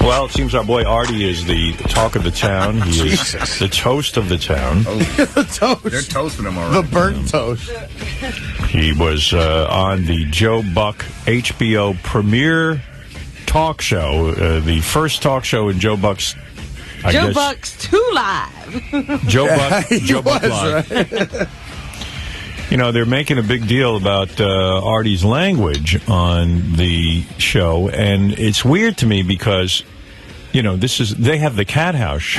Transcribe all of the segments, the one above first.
Well, it seems our boy Artie is the talk of the town. He is the toast of the town. Oh. The toast. They're toasting him already. The burnt toast. He was on the Joe Buck HBO premiere talk show, the first talk show in Joe Buck's. Joe Buck's 2 Live. Joe Buck Live. Right. You know, they're making a big deal about Artie's language on the show, and it's weird to me because, you know, they have the cat house,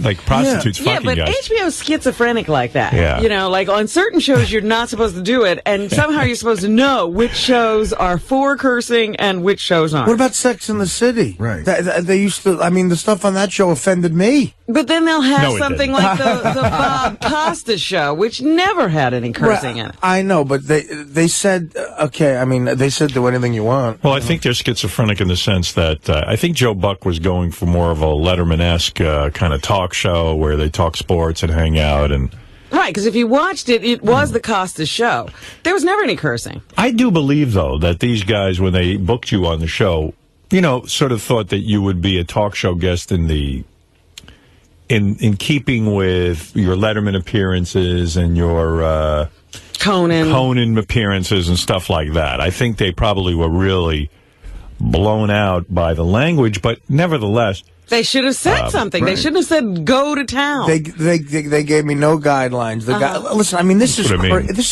like prostitutes fucking but guys. HBO's schizophrenic like that. Yeah. You know, like on certain shows you're not supposed to do it, and somehow you're supposed to know which shows are for cursing and which shows aren't. What about Sex in the City? Right. They used to, I mean, the stuff on that show offended me. But then they'll have No, it something didn't. like the Bob Costa show, which never had any cursing in it. I know, but they said, okay, I mean, they said do anything you want. Well, I think they're schizophrenic in the sense that I think Joe Buck was going for more of a Letterman-esque kind of talk show where they talk sports and hang out. And Right, because if you watched it, it was the Costa show. There was never any cursing. I do believe, though, that these guys, when they booked you on the show, you know, sort of thought that you would be a talk show guest in keeping with your Letterman appearances and your Conan appearances and stuff like that. I think they probably were really blown out by the language, but nevertheless, They should have said something. Right. They shouldn't have said "go to town." They gave me no guidelines. The guy, listen, I mean, this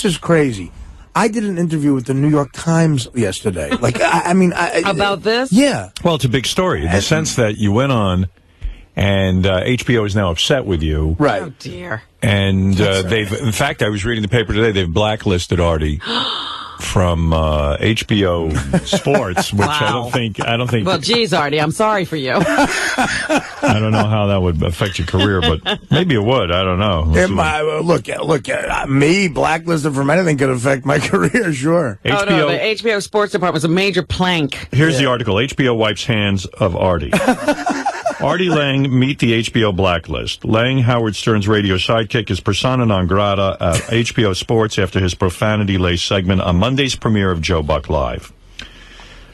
is crazy. I did an interview with the New York Times yesterday. Like, I mean, About this? Yeah. well, it's a big story in the sense that you went on, and HBO is now upset with you. Right. Oh dear. And in fact, I was reading the paper today. They've blacklisted Artie from HBO Sports, which Wow. I don't think. Well, geez, Artie, I'm sorry for you. I don't know how that would affect your career, but maybe it would. I don't know. Look, me blacklisted from anything could affect my career, sure. Oh no, the HBO Sports Department was a major plank. Here's the article. HBO wipes hands of Artie. Artie Lange meet the HBO blacklist. Lange, Howard Stern's radio sidekick, is persona non grata at HBO Sports after his profanity-laced segment on Monday's premiere of Joe Buck Live.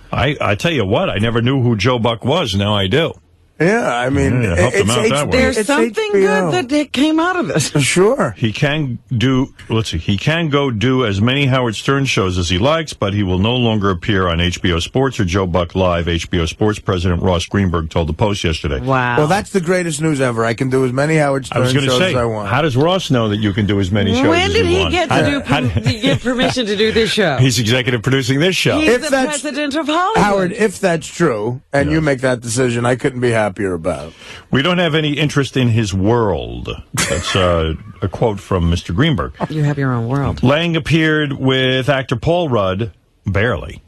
I tell you what, I never knew who Joe Buck was. Now I do. Yeah, I mean, help them out that way. There's it's something HBO. good that came out of this. Sure. He can do, he can go do as many Howard Stern shows as he likes, but he will no longer appear on HBO Sports or Joe Buck Live. HBO Sports President Ross Greenberg told the Post yesterday. Wow. Well, that's the greatest news ever. I can do as many Howard Stern shows as I want. How does Ross know that you can do as many shows When as did you he want? get to get permission to do this show? He's executive producing this show. He's If the that's- president of Hollywood. Howard, if that's true, and you make that decision, I couldn't be happier about it. We don't have any interest in his world. That's a quote from Mr. Greenberg. You have your own world. Lange appeared with actor Paul Rudd, barely.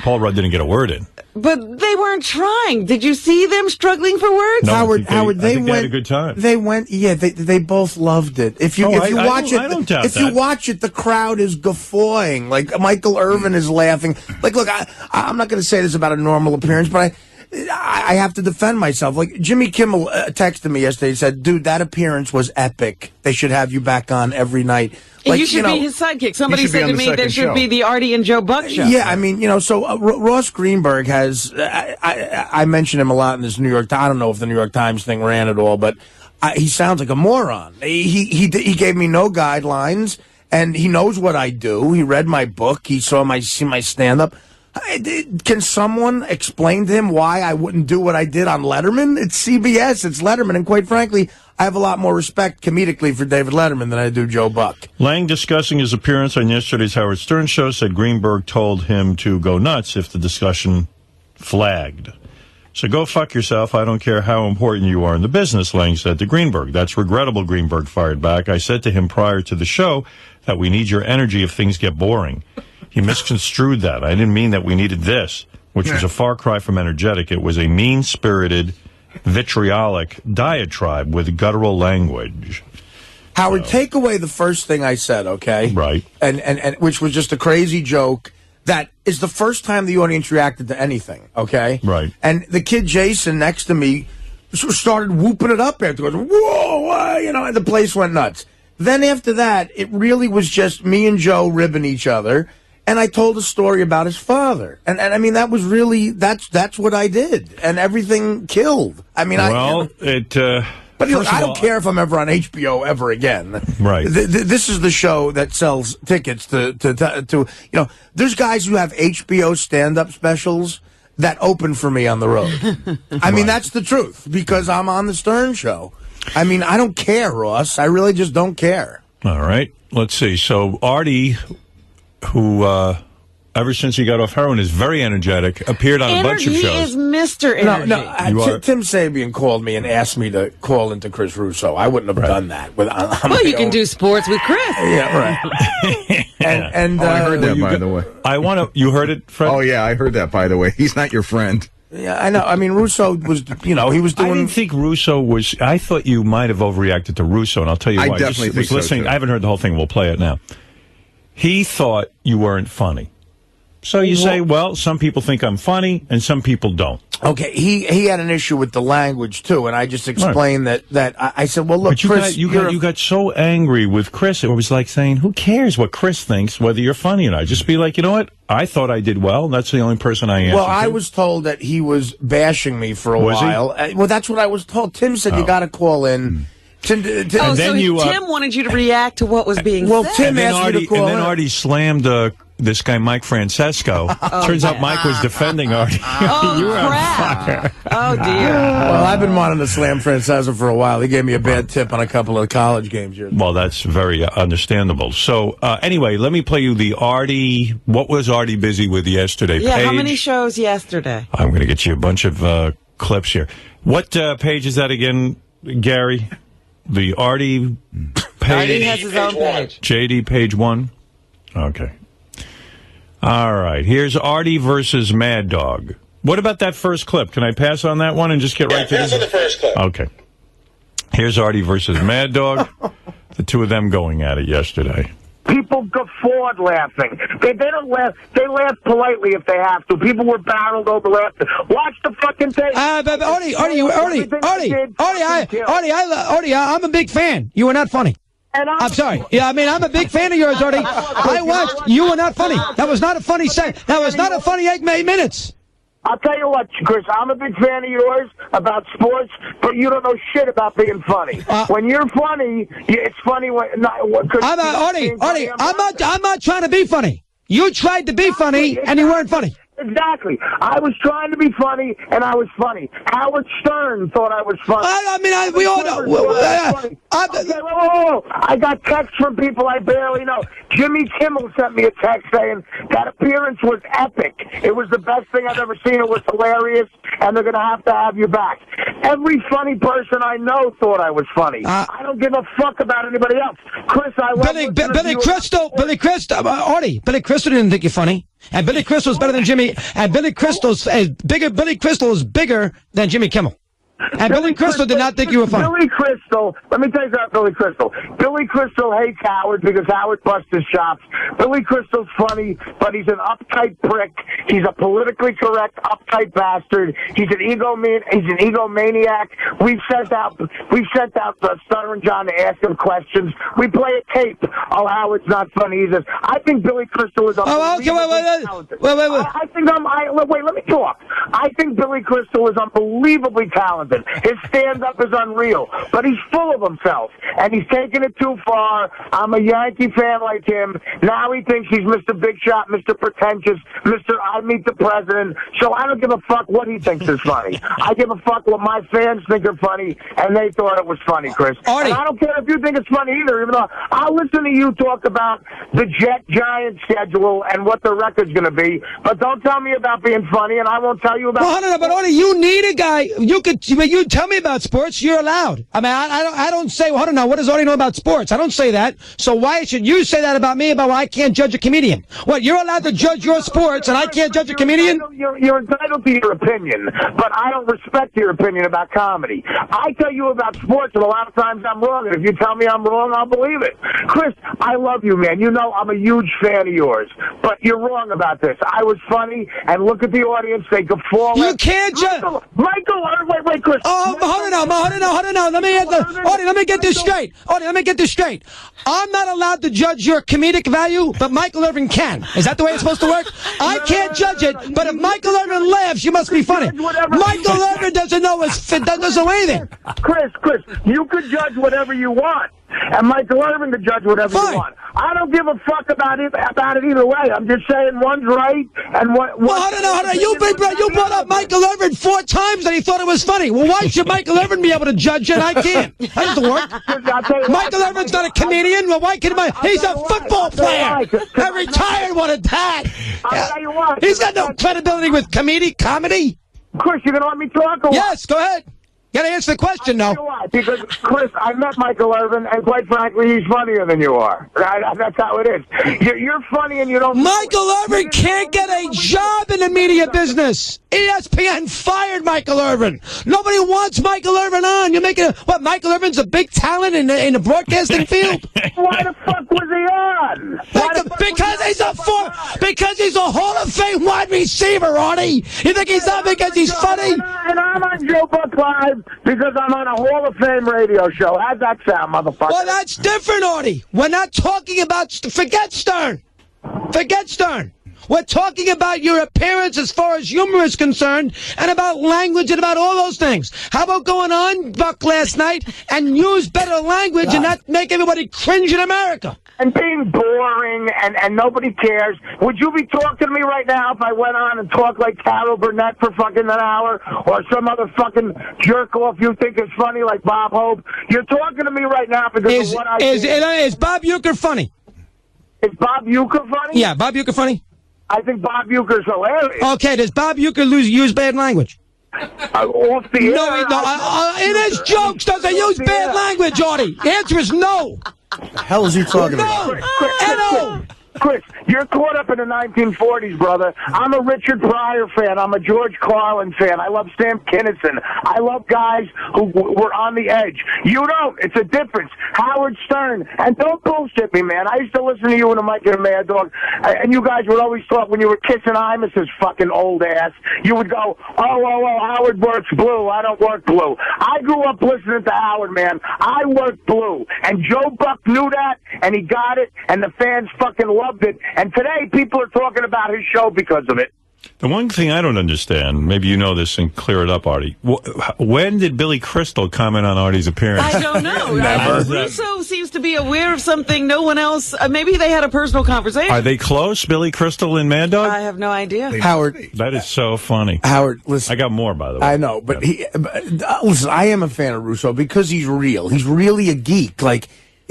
Paul Rudd didn't get a word in. But they weren't trying. Did you see them struggling for words? No, Howard, I think they went. had a good time. They went. Yeah, they both loved it. If you watch I don't doubt if you that. watch it, the crowd is guffawing. Like Michael Irvin is laughing. Like, look, I'm not going to say this about a normal appearance, but I have to defend myself. Like Jimmy Kimmel texted me yesterday. He said, "Dude, that appearance was epic. They should have you back on every night." Like, you should be his sidekick. Somebody should be said on to the me second there should show. be the Artie and Joe Buck show. Yeah, I mean, so Ross Greenberg has, I mention him a lot in this New York Times. I don't know if the New York Times thing ran at all, but he sounds like a moron. He gave me no guidelines, and he knows what I do. He read my book. He saw my stand-up. Can someone explain to him why I wouldn't do what I did on Letterman? It's CBS, it's Letterman, and quite frankly, I have a lot more respect comedically for David Letterman than I do Joe Buck. Lange, discussing his appearance on yesterday's Howard Stern show, said Greenberg told him to go nuts if the discussion flagged. So go fuck yourself. I don't care how important you are in the business, Lange said to Greenberg. That's regrettable, Greenberg fired back. I said to him prior to the show that we need your energy if things get boring. He misconstrued that. I didn't mean that we needed this, which was a far cry from energetic. It was a mean-spirited, vitriolic diatribe with guttural language. Howard, take away the first thing I said, okay? Right. And which was just a crazy joke that is the first time the audience reacted to anything, okay? Right. And the kid Jason next to me started whooping it up afterwards. Whoa, and the place went nuts. Then after that, it really was just me and Joe ribbing each other. and I told a story about his father. And I mean, that was really, that's what I did. And everything killed. I mean, but look, I don't care if I'm ever on HBO ever again. Right. This is the show that sells tickets to there's guys who have HBO stand-up specials that open for me on the road. I mean, that's the truth, because I'm on the Stern Show. I mean, I don't care, Ross. I really just don't care. All right. Let's see. So Artie, who ever since he got off heroin is very energetic, appeared on a bunch of shows. He is Mr. Energy. No, Tim Sabian called me and asked me to call into Chris Russo. I wouldn't have done that. Well, you can do sports with Chris. Yeah, right. and I heard that, by the way. You heard it, Fred? Oh, yeah, I heard that, by the way. He's not your friend. Yeah, I know. I mean, Russo was, he was doing... I didn't think Russo was... I thought you might have overreacted to Russo, and I'll tell you why. I definitely think so, too. I haven't heard the whole thing. We'll play it now. He thought you weren't funny. So you say, well, some people think I'm funny, and some people don't. Okay, he had an issue with the language, too, and I just explained that I said, well, look, but Chris... You got so angry with Chris, it was like saying, who cares what Chris thinks, whether you're funny or not? Just be like, you know what? I thought I did well. That's the only person I am. Well, I was told that he was bashing me for a while. Well, that's what I was told. Tim said, you got to call in... Tim wanted you to react to what was being said. Well, Tim asked me to call in. And then Artie slammed this guy, Mike Francesco. Turns out Mike was defending Artie. You were on fire. Oh, dear. Well, I've been wanting to slam Francesco for a while. He gave me a bad tip on a couple of college games here. Well, that's very understandable. So, anyway, let me play you the Artie. What was Artie busy with yesterday? Yeah, page. How many shows yesterday? I'm going to get you a bunch of clips here. What page is that again, Gary? The Artie page. Artie has his own page. JD page 1. Okay. All right. Here's Artie versus Mad Dog. What about that first clip? Can I pass on that one and just get right to this? Pass on the first clip. Okay. Here's Artie versus Mad Dog. The two of them going at it yesterday. People guffawed laughing. They don't laugh. They laugh politely if they have to. People were barreled over laughing. Watch the fucking tape. Artie, I'm a big fan. You were not funny. And I'm sorry. Yeah, I mean, I'm a big fan of yours, Artie. I watched. You were not funny. That was not a funny set. That was not a funny 8 minutes. I'll tell you what, Chris, I'm a big fan of yours about sports, but you don't know shit about being funny. When you're funny, it's funny when... Artie, I'm not trying to be funny. You tried to be funny, and you weren't funny. Exactly. I was trying to be funny, and I was funny. Howard Stern thought I was funny. We all know. I got texts from people I barely know. Jimmy Kimmel sent me a text saying that appearance was epic. It was the best thing I've ever seen. It was hilarious, and they're going to have you back. Every funny person I know thought I was funny. I don't give a fuck about anybody else. Chris, I love Billy Crystal, Artie, Billy Crystal didn't think you're funny. And Billy Crystal is better than Jimmy. And Billy Crystal is bigger. Billy Crystal is bigger than Jimmy Kimmel. And Billy Crystal did not think you were funny. Billy Crystal, let me tell you about Billy Crystal. Billy Crystal hates Howard because Howard busts his chops. Billy Crystal's funny, but he's an uptight prick. He's a politically correct, uptight bastard. He's an egomaniac. We've sent out Stutter and John to ask him questions. We play a tape. Oh, Howard's not funny. He says, I think Billy Crystal is unbelievably talented. Wait, let me talk. I think Billy Crystal is unbelievably talented. His stand-up is unreal, but he's full of himself, and he's taking it too far. I'm a Yankee fan like him. Now he thinks he's Mr. Big Shot, Mr. Pretentious, Mr. I Meet the President, so I don't give a fuck what he thinks is funny. I give a fuck what my fans think are funny, and they thought it was funny, Chris. Artie. And I don't care if you think it's funny either, even though I'll listen to you talk about the Jet-Giant schedule and what the record's going to be, but don't tell me about being funny, and I won't tell you about... Well, but Artie, you need a guy. You tell me about sports. You're allowed. I mean, I don't say, well, I don't know. What does Artie know about sports? I don't say that. So why should you say that about me about why I can't judge a comedian? What, you're allowed to judge your sports and I can't judge a comedian? You're entitled to your opinion, but I don't respect your opinion about comedy. I tell you about sports, and a lot of times I'm wrong, and if you tell me I'm wrong, I'll believe it. Chris, I love you, man. You know I'm a huge fan of yours, but you're wrong about this. I was funny, and look at the audience. They guffaw. You can't judge. Michael, wait, Crystal. Oh, hold on now. Let me get this straight. Artie, let me get this straight. I'm not allowed to judge your comedic value, but Michael Irvin can. Is that the way it's supposed to work? I can't judge it, but if Michael Irvin laughs, you must be funny. Michael Irvin doesn't know doesn't know anything. Chris, you could judge whatever you want, and Michael Irvin could judge whatever you want. I don't give a fuck about it either way. I'm just saying one's right and what. Well, hold on. You brought up Michael Irvin 4 times and he thought it was funny. Well, why should Michael Irvin be able to judge it? I can't. That doesn't work. Michael Irvin's not a comedian. Well, why can't he's a football player. A retired one at that. I'll tell you what. He's got no credibility with comedy. Chris, you gonna let me talk? Or yes, go ahead. You gotta answer the question, though. Because, Chris, I met Michael Irvin, and quite frankly, he's funnier than you are. That's how it is. You're funny, and you don't... Michael Irvin can't get a job in the media business. ESPN fired Michael Irvin. Nobody wants Michael Irvin on. You're making Michael Irvin's a big talent in the broadcasting field? Why the fuck was he on? Because he's a Hall of Fame wide receiver, Artie. You think he's on because he's funny? And I'm on Joe Buck Live because I'm on a Hall of Fame radio show. How'd that sound, motherfucker? Well, that's different, Artie. We're not talking about... Forget Stern. We're talking about your appearance as far as humor is concerned and about language and about all those things. How about going on, Buck, last night and use better language and not make everybody cringe in America? And being boring and nobody cares. Would you be talking to me right now if I went on and talked like Carol Burnett for fucking an hour or some other fucking jerk-off you think is funny like Bob Hope? You're talking to me right now because of what I did. Is Bob Uecker funny? Is Bob Uecker funny? Yeah, Bob Uecker funny? I think Bob Uecker's hilarious. Okay, does Bob Uecker use bad language? Off the air? No, in his jokes, does he use bad language, Artie? The answer is no. What the hell is he talking about? No. Chris, you're caught up in the 1940s, brother. I'm a Richard Pryor fan. I'm a George Carlin fan. I love Sam Kinison. I love guys who were on the edge. You don't. It's a difference. Howard Stern. And don't bullshit me, man. I used to listen to you and the Mike and the Mad Dog, and you guys would always talk when you were kissing Imus's fucking old ass. You would go, oh, Howard works blue. I don't work blue. I grew up listening to Howard, man. I worked blue. And Joe Buck knew that, and he got it, and the fans fucking loved it, and today people are talking about his show because of it. The one thing I don't understand, maybe you know this and clear it up, Artie. When did Billy Crystal comment on Artie's appearance? I don't know. Russo seems to be aware of something no one else. Maybe they had a personal conversation. Are they close, Billy Crystal and Mad Dog? I have no idea. Howard, that is so funny. Howard, listen. I got more, by the way. I know, but listen, I am a fan of Russo because he's real. He's really a geek.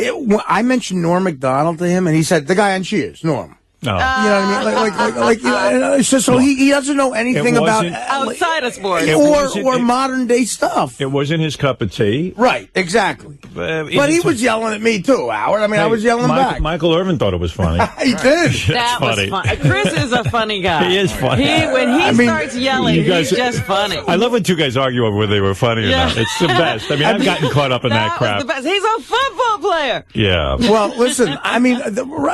I mentioned Norm Macdonald to him, and he said, the guy on Cheers, Norm. No. You know what I mean? So he doesn't know anything about outside of sports or modern day stuff. It wasn't his cup of tea. Right, exactly. But he was yelling at me too, Howard. I mean, I was yelling back. Michael Irvin thought it was funny. He did. That was funny. Chris is a funny guy. He is funny. When he starts yelling, he's just funny. I love when two guys argue over whether they were funny or not. It's the best. I mean, I've gotten caught up in that crap. Was the best. He's a football player. Yeah. Well, listen, I mean,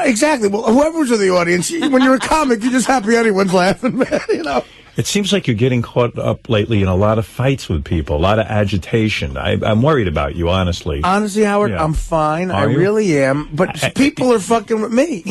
exactly. Well, whoever's in the audience, when you're a comic, you're just happy anyone's laughing, man, you know. It seems like you're getting caught up lately in a lot of fights with people, a lot of agitation. I'm worried about you, honestly. Honestly, Howard, I'm fine. I really am. But people are fucking with me.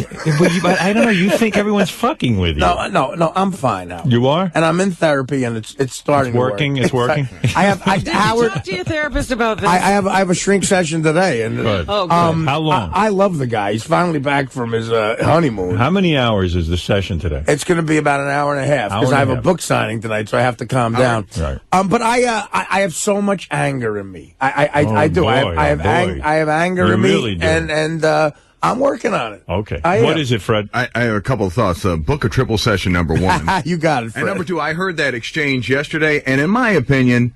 But I don't know. You think everyone's fucking with you? No. I'm fine now. You are? And I'm in therapy, and it's starting to work. It's working? Did Howard, you talk to your therapist about this? I have a shrink session today. And good. How long? I love the guy. He's finally back from his honeymoon. How many hours is the session today? It's going to be about an hour and a half because I have a book signing tonight, so I have to calm down. Right. But I have so much anger in me. I do. Boy, I have anger in me, really and I'm working on it. Okay. What is it, Fred? I have a couple of thoughts. Book a triple session, number one. You got it, Fred. And number two, I heard that exchange yesterday, and in my opinion,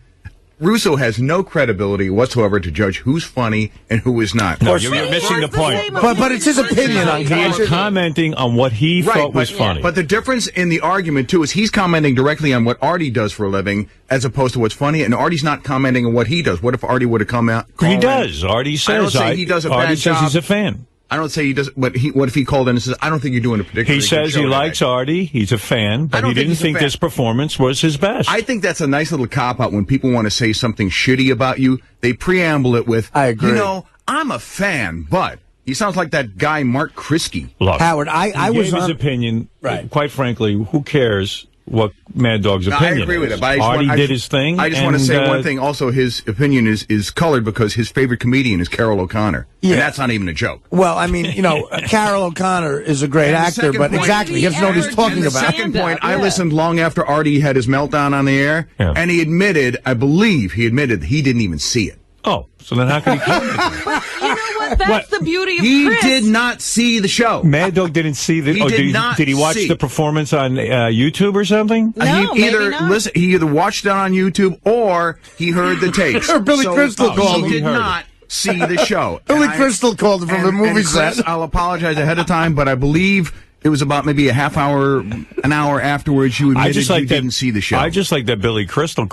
Russo has no credibility whatsoever to judge who's funny and who is not. No, you're missing the point. But it's his opinion on comedy. He is commenting on what he thought was funny. But the difference in the argument, too, is he's commenting directly on what Artie does for a living as opposed to what's funny, and Artie's not commenting on what he does. What if Artie would have come out? He does. Artie says he does a bad Artie job. says he's a fan. I don't say he doesn't. What if he called in and says, "I don't think you're doing a particularly He says good show he today." likes Artie. He's a fan, but he didn't think this performance was his best. I think that's a nice little cop-out when people want to say something shitty about you. They preamble it with, I agree. You know, I'm a fan, but he sounds like that guy Mark Krisky. Look, Howard, I he was gave his on, opinion. Right. Quite frankly, who cares what Mad Dog's No, opinion I agree with is? it. But Artie did his thing. I just want to say one thing. Also, his opinion is colored because his favorite comedian is Carol O'Connor. Yeah. And that's not even a joke. Well, I mean, you know, Carol O'Connor is a great actor, but exactly, he doesn't know what he's talking about. Second point, I listened long after Artie had his meltdown on the air, and he admitted, I believe he admitted he didn't even see it. Oh, so then how can he come? You know what? That's the beauty of He Chris. did not see the show. Mad Dog didn't see the. He oh, did not did he watch see. the performance on YouTube or something? No, he maybe not. He either watched it on YouTube or he heard the tapes. Or Billy Crystal called He him. did not see the show. Billy And Crystal called him from the movie Chris, set. I'll apologize ahead of time, but I believe it was about maybe a half hour, an hour afterwards. You admitted you didn't see the show. I just like that Billy Crystal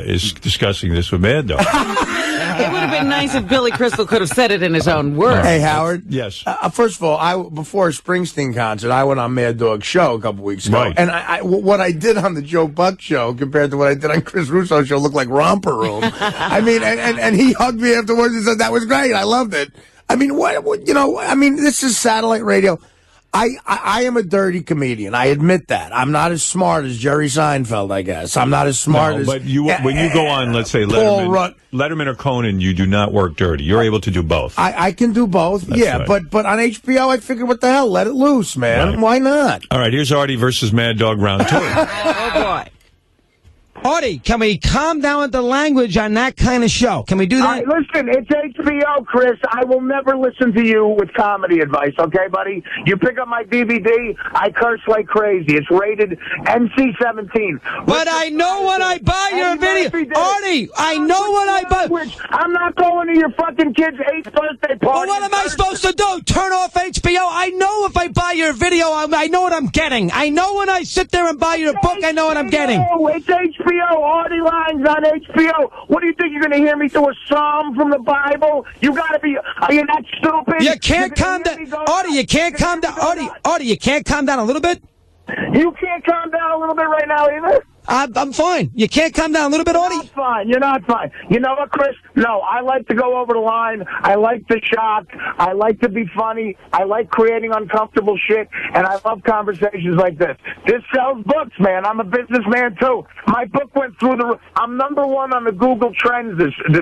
is discussing this with Mad Dog. It would have been nice if Billy Crystal could have said it in his own words. Hey, Howard. Yes. First of all, before a Springsteen concert, I went on Mad Dog's show a couple weeks ago. Right. And what I did on the Joe Buck show compared to what I did on Chris Russo's show looked like Romper Room. I mean, and he hugged me afterwards and said, that was great. I loved it. I mean, this is satellite radio. I am a dirty comedian. I admit that. I'm not as smart as Jerry Seinfeld, I guess. I'm not as smart as... But when you go on, let's say, Paul Rudd. Letterman or Conan, you do not work dirty. You're able to do both. I can do both, That's right. but on HBO, I figured, what the hell? Let it loose, man. Right. Why not? All right, here's Artie versus Mad Dog round 2. Oh, boy. Artie, can we calm down with the language on that kind of show? Can we do that? Listen, it's HBO, Chris. I will never listen to you with comedy advice, okay, buddy? You pick up my DVD, I curse like crazy. It's rated NC-17. But I know when I buy your video. Artie, I know when I buy... I'm not going to your fucking kid's 8th birthday party. Well, what am I supposed to do? Turn off HBO? I know if I buy your video, I know what I'm getting. I know when I sit there and buy your book, I know what I'm getting. It's HBO. Artie Lange's on HBO. What do you think? You're going to hear me do a psalm from the Bible? You got to be... Are you not stupid? You can't calm down. Artie, you can't calm down. Artie, you can't calm down a little bit? You can't calm down a little bit right now either? I'm fine. You can't calm down a little bit, Artie? You're not fine. You're not fine. You know what, Chris? No, I like to go over the line. I like to shock. I like to be funny. I like creating uncomfortable shit, and I love conversations like this. This sells books, man. I'm a businessman, too. My book went through the... I'm number one on the Google Trends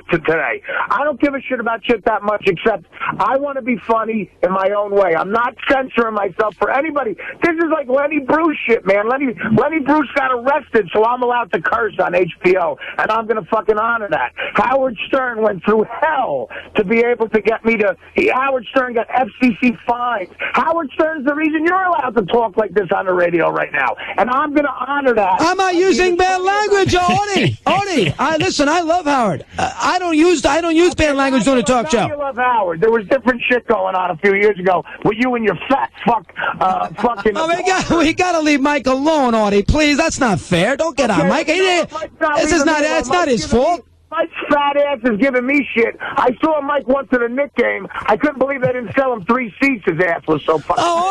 today. I don't give a shit about shit that much, except I want to be funny in my own way. I'm not censoring myself for anybody. This is like Lenny Bruce shit, man. Lenny Bruce got arrested, so I'm allowed to curse on HBO, and I'm going to fucking honor that. Howard Stern went through hell to be able to get me to... Howard Stern got FCC fines. Howard Stern's the reason you're allowed to talk like this on the radio right now, and I'm going to honor that. I'm not using bad language, Artie. Artie, listen, I love Howard. I don't use bad language during a talk show. You love Howard. There was different shit going on a few years ago with you and your fat fucking... Oh, we got to leave Mike alone, Artie. Please, that's not fair. Don't get on Mike. It's not his fault. Mike's fat ass is giving me shit. I saw Mike once at a Knick game. I couldn't believe they didn't sell him 3 seats. His ass was so fucking... Oh,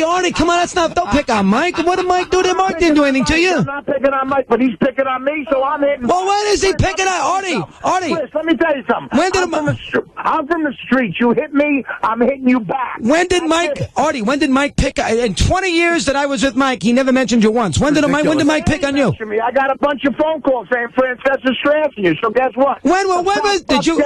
Artie, come on, don't pick on Mike. What did Mike do? Mike didn't do anything to you. I'm not picking on Mike, but he's picking on me, so I'm hitting... Well, when is he picking on Artie? Chris, let me tell you something. I'm from the streets. You hit me, I'm hitting you back. When did Mike pick... In 20 years that I was with Mike, he never mentioned you once. When did Mike pick on you? I got a bunch of phone calls saying Francesca's stressing you, so guess what? Did you...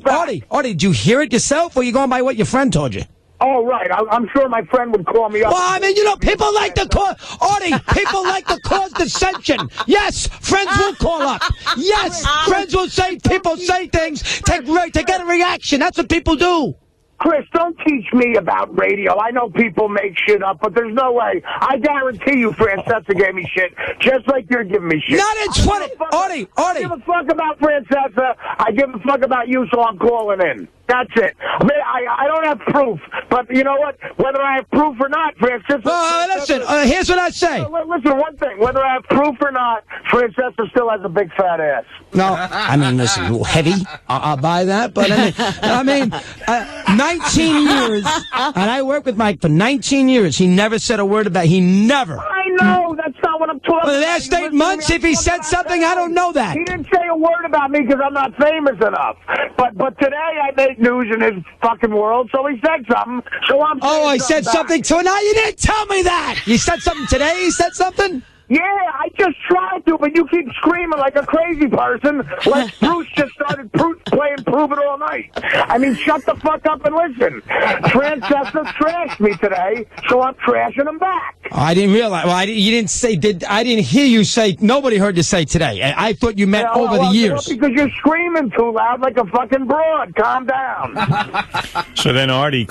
Artie, did you hear it yourself, or you going by what your friend told you? Oh, right. I'm sure my friend would call me up. Well, I mean, people like to cause... Artie, people like to cause dissension. Yes, friends will call up. Yes, friends will say... People say things to get a reaction. That's what people do. Chris, don't teach me about radio. I know people make shit up, but there's no way. I guarantee you Francesca gave me shit, just like you're giving me shit. Not in 20... Artie. I give a fuck about Francesca. I give a fuck about you, so I'm calling in. That's it. I mean, I don't have proof, but you know what? Whether I have proof or not, Francesca... listen, here's what I say. Listen, one thing. Whether I have proof or not, Francesca still has a big fat ass. No, I mean, listen, a little heavy. I'll buy that, but I mean, 19 years, and I worked with Mike for 19 years. He never said a word about it. He never. I know. That's not what I'm talking For the about. last 8 months, if he said something, I don't know that. He didn't say a word about me because I'm not famous enough. But today I made news in his fucking world, so he said something. So I'm. Oh, I said something to him. No, you didn't tell me that. You said something today? He said something? Yeah, I just tried to, but you keep screaming like a crazy person. Like Bruce just started playing Prove It All night. I mean, shut the fuck up and listen. Francesca trashed me today, so I'm trashing him back. Oh, I didn't realize. Well, you didn't say. I didn't hear you say. Nobody heard you say today. I thought you meant over the years. Because you're screaming too loud like a fucking broad. Calm down. So then Artie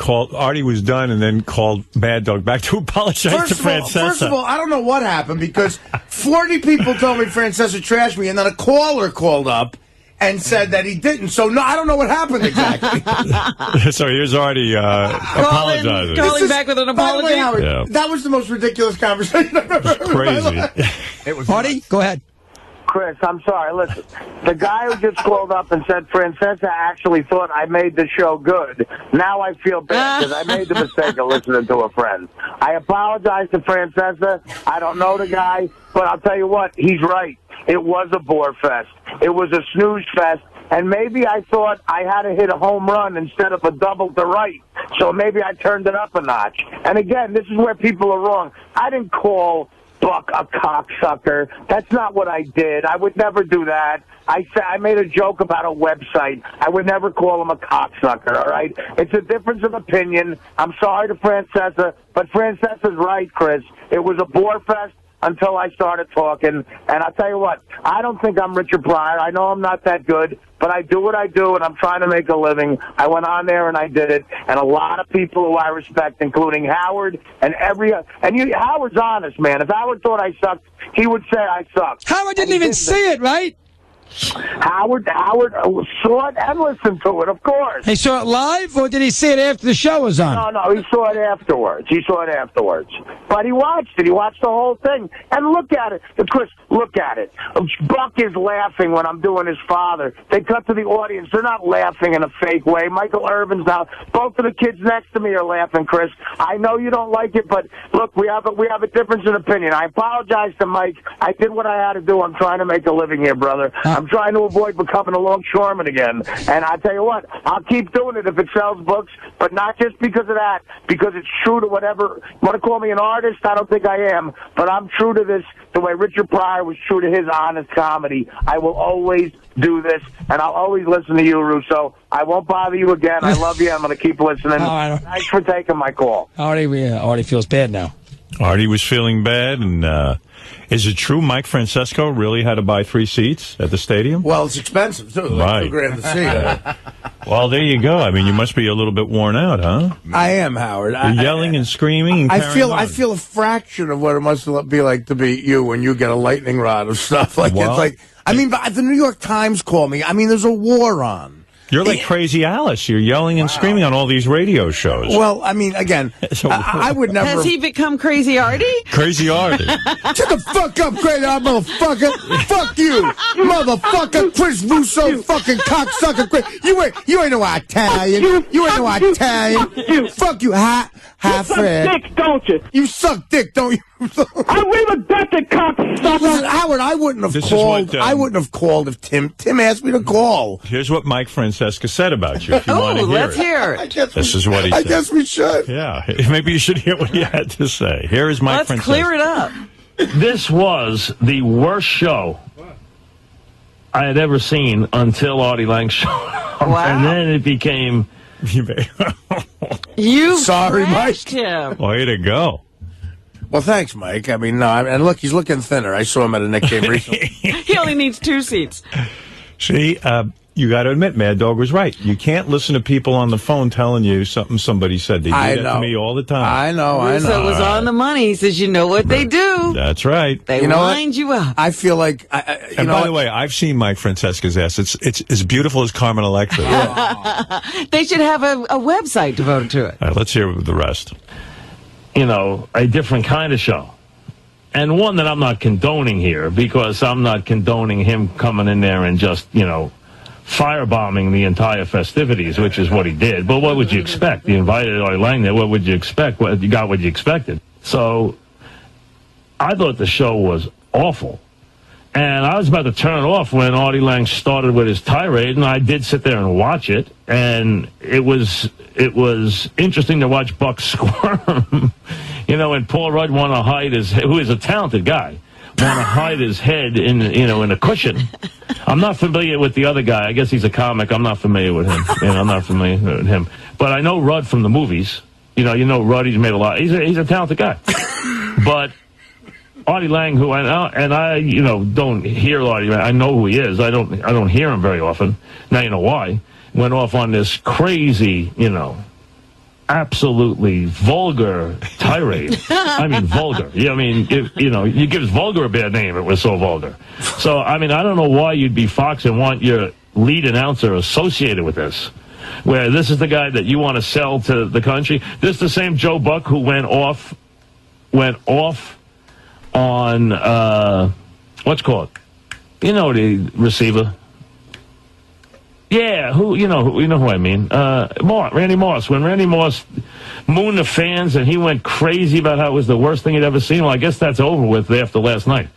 was done and then called Mad Dog back to apologize to Francesca. First of all, I don't know what happened because 40 people told me Francesca trashed me, and then a caller called up and said that he didn't. So, no, I don't know what happened exactly. So here's Artie apologizing. Calling back with an apology? By the way, Howard, Yeah. that was the most ridiculous conversation I've ever heard in my life. Crazy. It was Artie, go ahead. Chris, I'm sorry. Listen, the guy who just called up and said Francesca actually thought I made the show good. Now I feel bad because I made the mistake of listening to a friend. I apologize to Francesca. I don't know the guy, but I'll tell you what, he's right. It was a bore fest. It was a snooze fest. And maybe I thought I had to hit a home run instead of a double to right. So maybe I turned it up a notch. And again, this is where people are wrong. I didn't call Buck a cocksucker. That's not what I did. I would never do that. I made a joke about a website. I would never call him a cocksucker, all right? It's a difference of opinion. I'm sorry to Francesca, but Francesca's right, Chris. It was a bore fest until I started talking. And I'll tell you what, I don't think I'm Richard Pryor. I know I'm not that good, but I do what I do, and I'm trying to make a living. I went on there and I did it, and a lot of people who I respect, including Howard and Howard's honest, man. If Howard thought I sucked, he would say I sucked. Howard didn't even see it, right? Howard saw it and listened to it, of course. He saw it live, or did he see it after the show was on? No, he saw it afterwards. But he watched it. He watched the whole thing. And look at it. Chris, look at it. Buck is laughing when I'm doing his father. They cut to the audience. They're not laughing in a fake way. Michael Irvin's now. Both of the kids next to me are laughing, Chris. I know you don't like it, but look, we have a difference in opinion. I apologize to Mike. I did what I had to do. I'm trying to make a living here, brother. I'm trying to avoid becoming a longshoreman again. And I tell you what, I'll keep doing it if it sells books, but not just because of that, because it's true to whatever. You want to call me an artist? I don't think I am, but I'm true to this the way Richard Pryor was true to his honest comedy. I will always do this, and I'll always listen to you, Russo. I won't bother you again. I love you. I'm going to keep listening. Thanks for taking my call. Artie feels bad now. Artie was feeling bad, and is it true Mike Francesco really had to buy 3 seats at the stadium? Well, it's expensive, too. Right. Like $2,000 to see. Well, there you go. I mean, you must be a little bit worn out, huh? I am, Howard. You're yelling and screaming and I carrying feel on. a fraction of what it must be like to be you when you get a lightning rod of stuff. Like Well, it's like, I mean, but the New York Times called me. I mean, there's a war on. You're like Crazy Alice. You're yelling and screaming on all these radio shows. Well, I mean, again, So- I would never. Has he become Crazy Artie? Crazy Artie. Shut the fuck up, crazy motherfucker! Fuck you, motherfucker! Chris Russo, fucking cocksucker! You ain't no Italian. You ain't no Italian. Fuck you, Fred. Dick, don't you? You suck dick, don't you? I leave a decking cocksucker. Listen, Howard, I wouldn't have This is called. what, I wouldn't have called if Tim asked me to call. Here's what Mike Francesca said about you, if you want to hear Let's it. hear I it. guess This is what he I said. guess we should. Yeah, maybe you should hear what he had to say. Here is Mike Let's Francesca. clear it up. This was the worst show I had ever seen until Artie Lange showed up. Wow. And then it became... You Sorry, trashed Mike. him. Way to go. Well, thanks, Mike. I mean, no, and look, he's looking thinner. I saw him at a Knicks game recently. He only needs 2 seats. See, you got to admit, Mad Dog was right. You can't listen to people on the phone telling you something somebody said. They do I that know. to me all the time. I know. Russo was on the money. He says, you know what they do. That's right. They You know what? wind you up. I feel like, And by the way, I've seen Mike Francesca's ass. It's as beautiful as Carmen Electra. They should have a website devoted to it. All right, let's hear the rest. a different kind of show. And one that I'm not condoning here, because I'm not condoning him coming in there and just, firebombing the entire festivities, which is what he did. But what would you expect? He invited Artie Lange there. What would you expect? You got what you expected. So I thought the show was awful. And I was about to turn it off when Artie Lange started with his tirade, and I did sit there and watch it. And it was interesting to watch Buck squirm. And Paul Rudd want to hide who is a talented guy, want to hide his head in a cushion. I'm not familiar with the other guy. I guess he's a comic. I'm not familiar with him. I'm not familiar with him. But I know Rudd from the movies. You know Rudd. He's made a lot. He's a talented guy. But Artie Lange, who I don't hear Artie. I know who he is. I don't hear him very often. Now you know why. Went off on this crazy, absolutely vulgar tirade. I mean, vulgar. Yeah, I mean, you give vulgar a bad name. It was so vulgar. So, I mean, I don't know why you'd be Fox and want your lead announcer associated with this, where this is the guy that you want to sell to the country. This is the same Joe Buck who went off on, what's called? The receiver. Yeah, who I mean? Randy Moss. When Randy Moss mooned the fans and he went crazy about how it was the worst thing he'd ever seen. Well, I guess that's over with after last night.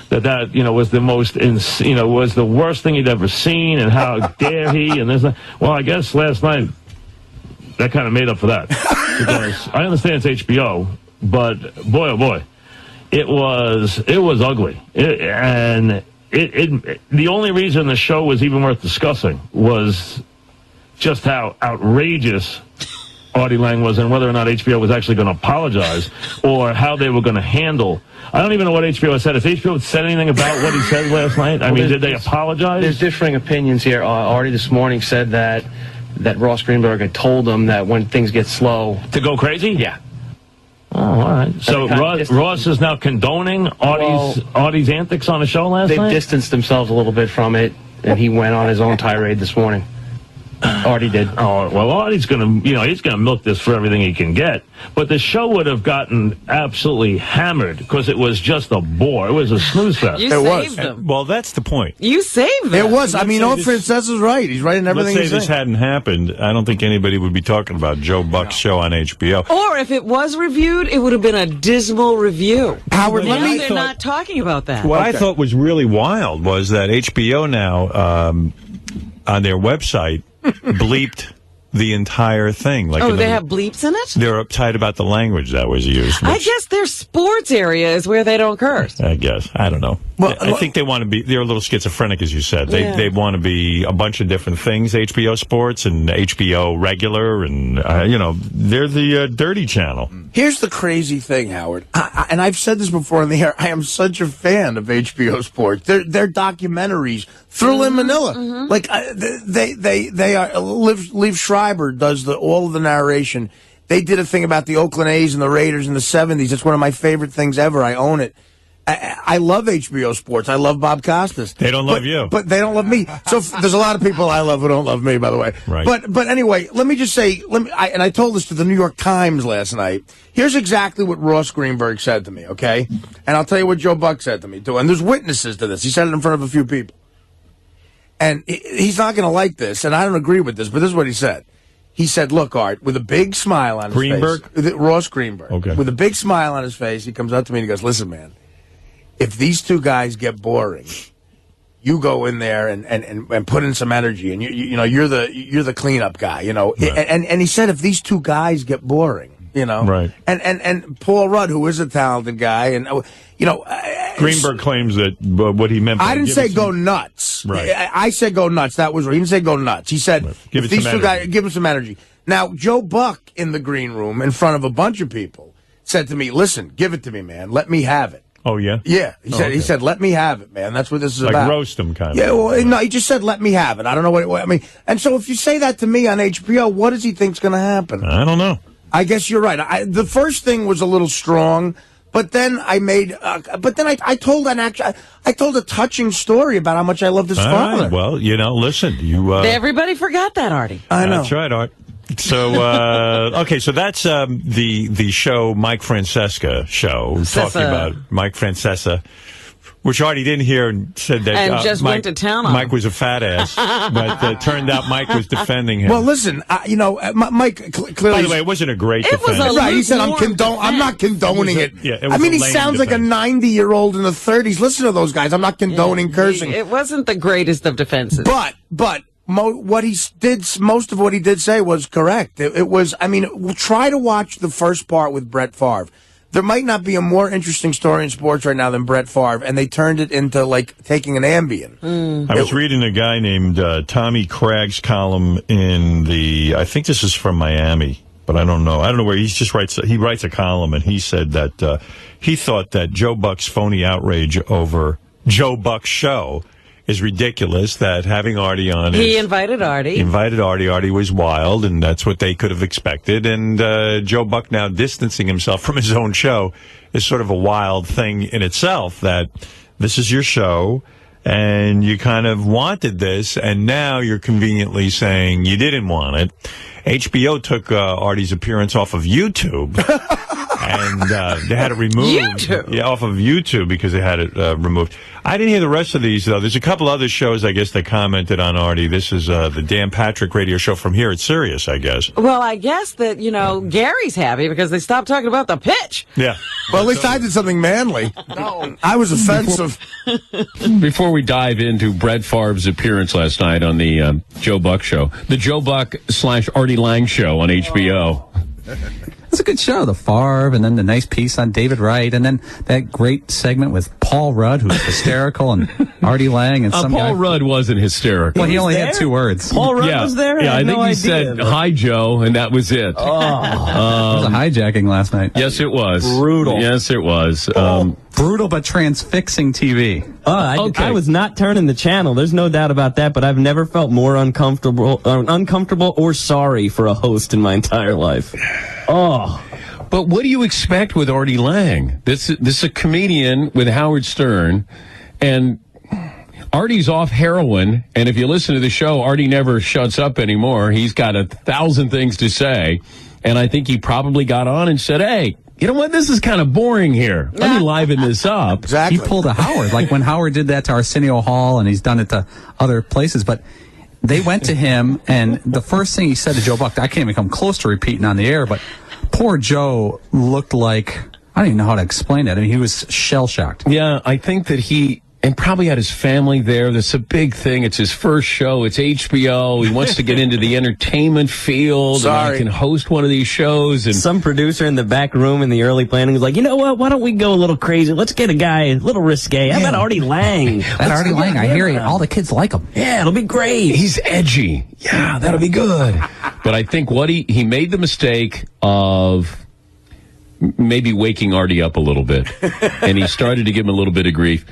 That was the most, was the worst thing he'd ever seen, and how dare he? And there's, well, I guess last night that kind of made up for that, because I understand it's HBO, but boy, oh boy, it was ugly, the only reason the show was even worth discussing was just how outrageous Artie Lange was, and whether or not HBO was actually going to apologize, or how they were going to handle. I don't even know what HBO said. If HBO said anything about what he said last night, I mean, did they apologize? There's differing opinions here. Artie this morning said that Ross Greenberg had told him that when things get slow, to go crazy. Yeah. Oh, all right. So Ross is now condoning Artie's antics on the show last night? They've distanced themselves a little bit from it, and he went on his own tirade this morning. Artie did. Oh, well, Artie's going to, he's going to milk this for everything he can get. But the show would have gotten absolutely hammered because it was just a bore. It was a snooze fest. You saved them. Well, that's the point. You saved them. It was. I mean, Francesa's right. He's right in everything Let's say he's this saying. hadn't happened. I don't think anybody would be talking about Joe Buck's show on HBO. Or if it was reviewed, it would have been a dismal review. Howard, Now they're not talking about that. What I thought was really wild was that HBO now, on their website, bleeped the entire thing. Like, they have bleeps in it? They're uptight about the language that was used. I guess their sports area is where they don't curse. I guess. I don't know. Well, I think they want to be, they're a little schizophrenic, as you said. They want to be a bunch of different things, HBO Sports and HBO Regular, and, they're the dirty channel. Here's the crazy thing, Howard, and I've said this before on the air, I am such a fan of HBO Sports. Their documentaries, Thrill in Manila. Mm-hmm. Like, they are, Liev Schreiber does all of the narration. They did a thing about the Oakland A's and the Raiders in the 70s. It's one of my favorite things ever. I own it. I love HBO Sports. I love Bob Costas. They don't love you. But they don't love me. So there's a lot of people I love who don't love me, by the way. Right. But anyway, let me just say, I told this to the New York Times last night. Here's exactly what Ross Greenberg said to me, okay? And I'll tell you what Joe Buck said to me, too. And there's witnesses to this. He said it in front of a few people. And he's not going to like this, and I don't agree with this, but this is what he said. He said, look, Art, with a big smile on his face. Ross Greenberg. Okay. With a big smile on his face, he comes up to me and he goes, listen, man, if these two guys get boring, you go in there and put in some energy, and you're the cleanup guy, Right. And he said, if these two guys get boring, Right. And Paul Rudd, who is a talented guy, and Greenberg claims that what he meant by I didn't say go nuts. Right. I said go nuts. That was right. He didn't say go nuts. He said give these two guys, give them some energy. Now, Joe Buck in the green room in front of a bunch of people said to me, listen, give it to me, man. Let me have it. Oh, yeah? Yeah. He said, let me have it, man. That's what this is like about. Like roast him, kind of. Yeah, well, no, he just said, let me have it. I don't know what I mean. And so if you say that to me on HBO, what does he think's going to happen? I don't know. I guess you're right. The first thing was a little strong, but then I told a touching story about how much I loved his father. Right. Well, listen, everybody forgot that, Artie. I know. That's right, Art. So, okay, so that's the show Mike Francesa show, talking about Mike Francesa, Which Artie didn't hear and said that And just Mike, went to town on Mike him. was a fat ass. But it turned out Mike was defending him. Well, listen, Mike clearly. By the way, it wasn't a great It was defense. a Right, he said, I'm lukewarm not condoning it. Yeah, it was I mean, a he lame sounds like a defense. 90-year-old in the 30s. Listen to those guys. I'm not condoning cursing. It wasn't the greatest of defenses. But most of what he did say was correct. It was, I mean, try to watch the first part with Brett Favre. There might not be a more interesting story in sports right now than Brett Favre, and they turned it into, like, taking an Ambien. I was reading a guy named Tommy Craig's column in I think this is from Miami, but I don't know. I don't know where he writes a column, and he said that he thought that Joe Buck's phony outrage over Joe Buck's show is ridiculous, that having Artie on He invited Artie. He invited Artie. Artie was wild, and that's what they could have expected. And Joe Buck now distancing himself from his own show is sort of a wild thing in itself, that this is your show, and you kind of wanted this, and now you're conveniently saying you didn't want it. HBO took Artie's appearance off of YouTube. And they had it removed. YouTube? Yeah, off of YouTube because they had it removed. I didn't hear the rest of these, though. There's a couple other shows, I guess, that commented on Artie. This is the Dan Patrick radio show from here at Sirius, I guess. Well, I guess that, Gary's happy because they stopped talking about the pitch. Yeah. Well, at least I did something manly. No. I was offensive. Before we dive into Brett Favre's appearance last night on the Joe Buck show, the Joe Buck / Artie Lange show on HBO. It's a good show, the Favre, and then the nice piece on David Wright, and then that great segment with Paul Rudd, who's hysterical, and Artie Lange, and some guy. Paul Rudd wasn't hysterical. Well, he only had 2 words. Paul Rudd was there? Yeah, I think had no he idea. said, "Hi, Joe," and that was it. It was a hijacking last night. Yes, it was. Brutal. Yes, it was. Brutal but transfixing TV. Okay. I was not turning the channel. There's no doubt about that, but I've never felt more uncomfortable or sorry for a host in my entire life. Oh. But what do you expect with Artie Lange? This is a comedian with Howard Stern, and Artie's off heroin, and if you listen to the show, Artie never shuts up anymore. He's got 1,000 things to say, and I think he probably got on and said, hey, you know what, this is kind of boring here. Let me liven this up. Exactly. He pulled a Howard, like when Howard did that to Arsenio Hall, and he's done it to other places, but they went to him, and the first thing he said to Joe Buck, I can't even come close to repeating on the air, but poor Joe looked like, I don't even know how to explain it. I mean, he was shell-shocked. Yeah, I think that and probably had his family there. That's a big thing. It's his first show. It's HBO. He wants to get into the entertainment field. Sorry. And I can host one of these shows. And Some producer in the back room in the early planning was like, you know what, why don't we go a little crazy? Let's get a guy a little risque. How about Artie Lange? That Artie Lange, I hear all the kids like him. Yeah, it'll be great. he's edgy. Yeah, that'll be good. But I think he made the mistake of maybe waking Artie up a little bit. And he started to give him a little bit of grief.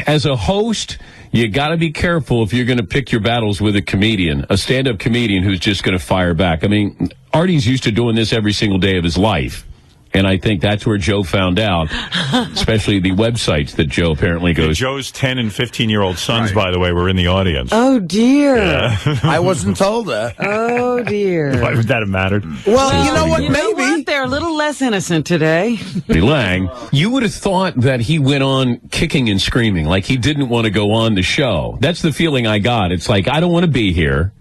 As a host, you got to be careful if you're going to pick your battles with a stand-up comedian who's just going to fire back. I mean, Artie's used to doing this every single day of his life. And I think that's where Joe found out, especially the websites that Joe apparently goes. Joe's 10 and 15-year-old sons, by the way, were in the audience. Oh, dear. I wasn't told that. Oh, dear. Why would that have mattered? Well, you know what? You know Maybe. what? They're a little less innocent today. Artie Lange, you would have thought that he went on kicking and screaming, like he didn't want to go on the show. That's the feeling I got. It's like, I don't want to be here,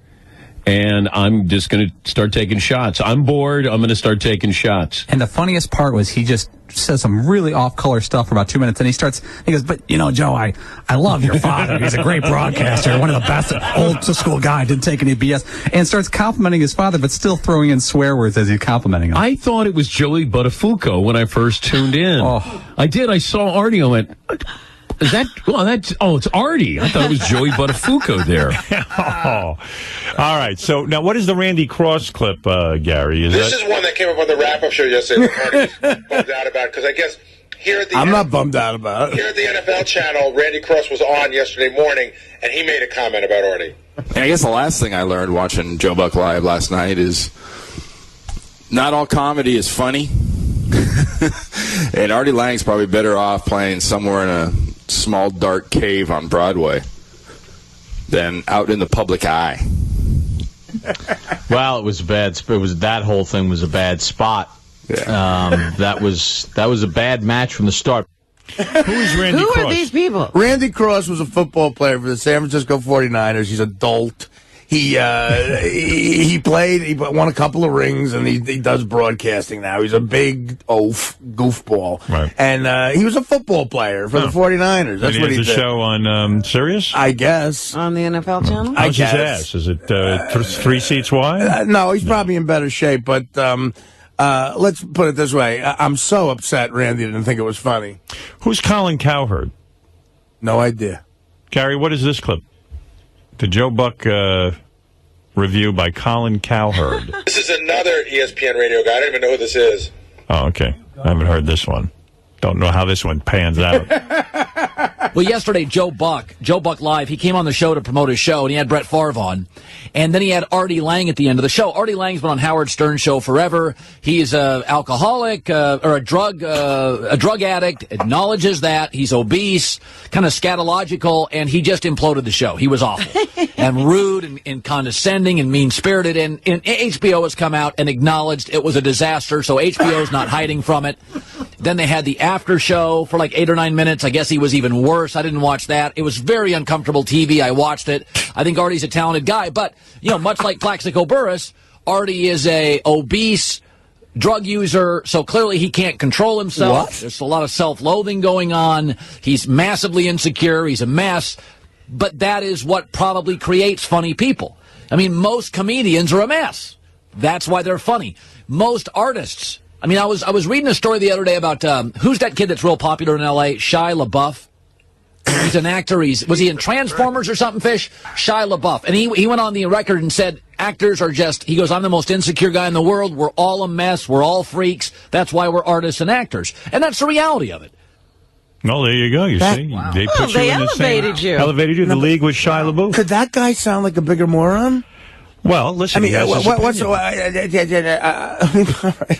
and I'm just going to start taking shots. I'm bored. I'm going to start taking shots. And the funniest part was he just says some really off-color stuff for about 2 minutes, and he goes, but, Joe, I love your father. He's a great broadcaster, one of the best, old-school guy, didn't take any BS, and starts complimenting his father, but still throwing in swear words as he's complimenting him. I thought it was Joey Buttafuoco when I first tuned in. I did. I saw Artie. I went, is that? It's Artie. I thought it was Joey Buttafuoco there. All right. So now, what is the Randy Cross clip, Gary? This is one that came up on the wrap-up show yesterday that Artie's bummed out about, because I guess here at the I'm not bummed out about it. Here at the NFL channel, Randy Cross was on yesterday morning, and he made a comment about Artie. And I guess the last thing I learned watching Joe Buck Live last night is not all comedy is funny. And Artie Lange's probably better off playing somewhere in a small dark cave on Broadway than out in the public eye. Well, it was bad. That whole thing was a bad spot. Yeah. That was a bad match from the start. Who is Randy Who Cross? are these people? Randy Cross was a football player for the San Francisco 49ers. He's an adult. He played. He won a couple of rings, and he does broadcasting now. He's a big goofball. Right. And he was a football player for the 49ers. That's what he did. did. A show on Sirius? I guess. On the NFL channel? How's his ass? Is it 3 seats wide? No, he's probably in better shape, but let's put it this way. I'm so upset Randy didn't think it was funny. Who's Colin Cowherd? No idea. Gary, what is this clip? The Joe Buck review by Colin Cowherd. This is another ESPN radio guy. I don't even know who this is. Oh, okay. I haven't heard this one. Don't know how this one pans out. Well, yesterday, Joe Buck Live, he came on the show to promote his show, and he had Brett Favre on. And then he had Artie Lange at the end of the show. Artie Lange's been on Howard Stern's show forever. He's an alcoholic or a drug addict, acknowledges that. He's obese, kind of scatological, and he just imploded the show. He was awful and rude and condescending and mean-spirited. And HBO has come out and acknowledged it was a disaster, so HBO's not hiding from it. Then they had the after show for like 8 or 9 minutes. I guess he was even worse. I didn't watch that. It was very uncomfortable TV. I watched it. I think Artie's a talented guy, but much like Plaxico Burress, Artie is a obese drug user, so clearly he can't control himself. What? There's a lot of self-loathing going on. He's massively insecure. He's a mess. But that is what probably creates funny people. I mean, most comedians are a mess. That's why they're funny. Most artists. I mean, I was reading a story the other day about who's that kid that's real popular in L.A., Shia LaBeouf. He's an actor. Was he in Transformers or something, Fish? Shia LaBeouf. And he went on the record and said, actors are he goes, I'm the most insecure guy in the world. We're all a mess. We're all freaks. That's why we're artists and actors. And that's the reality of it. Well, there you go. You see? Wow. They put They you in the same, elevated you in the league with Shia LaBeouf. Could that guy sound like a bigger moron? Well, listen, he has his right,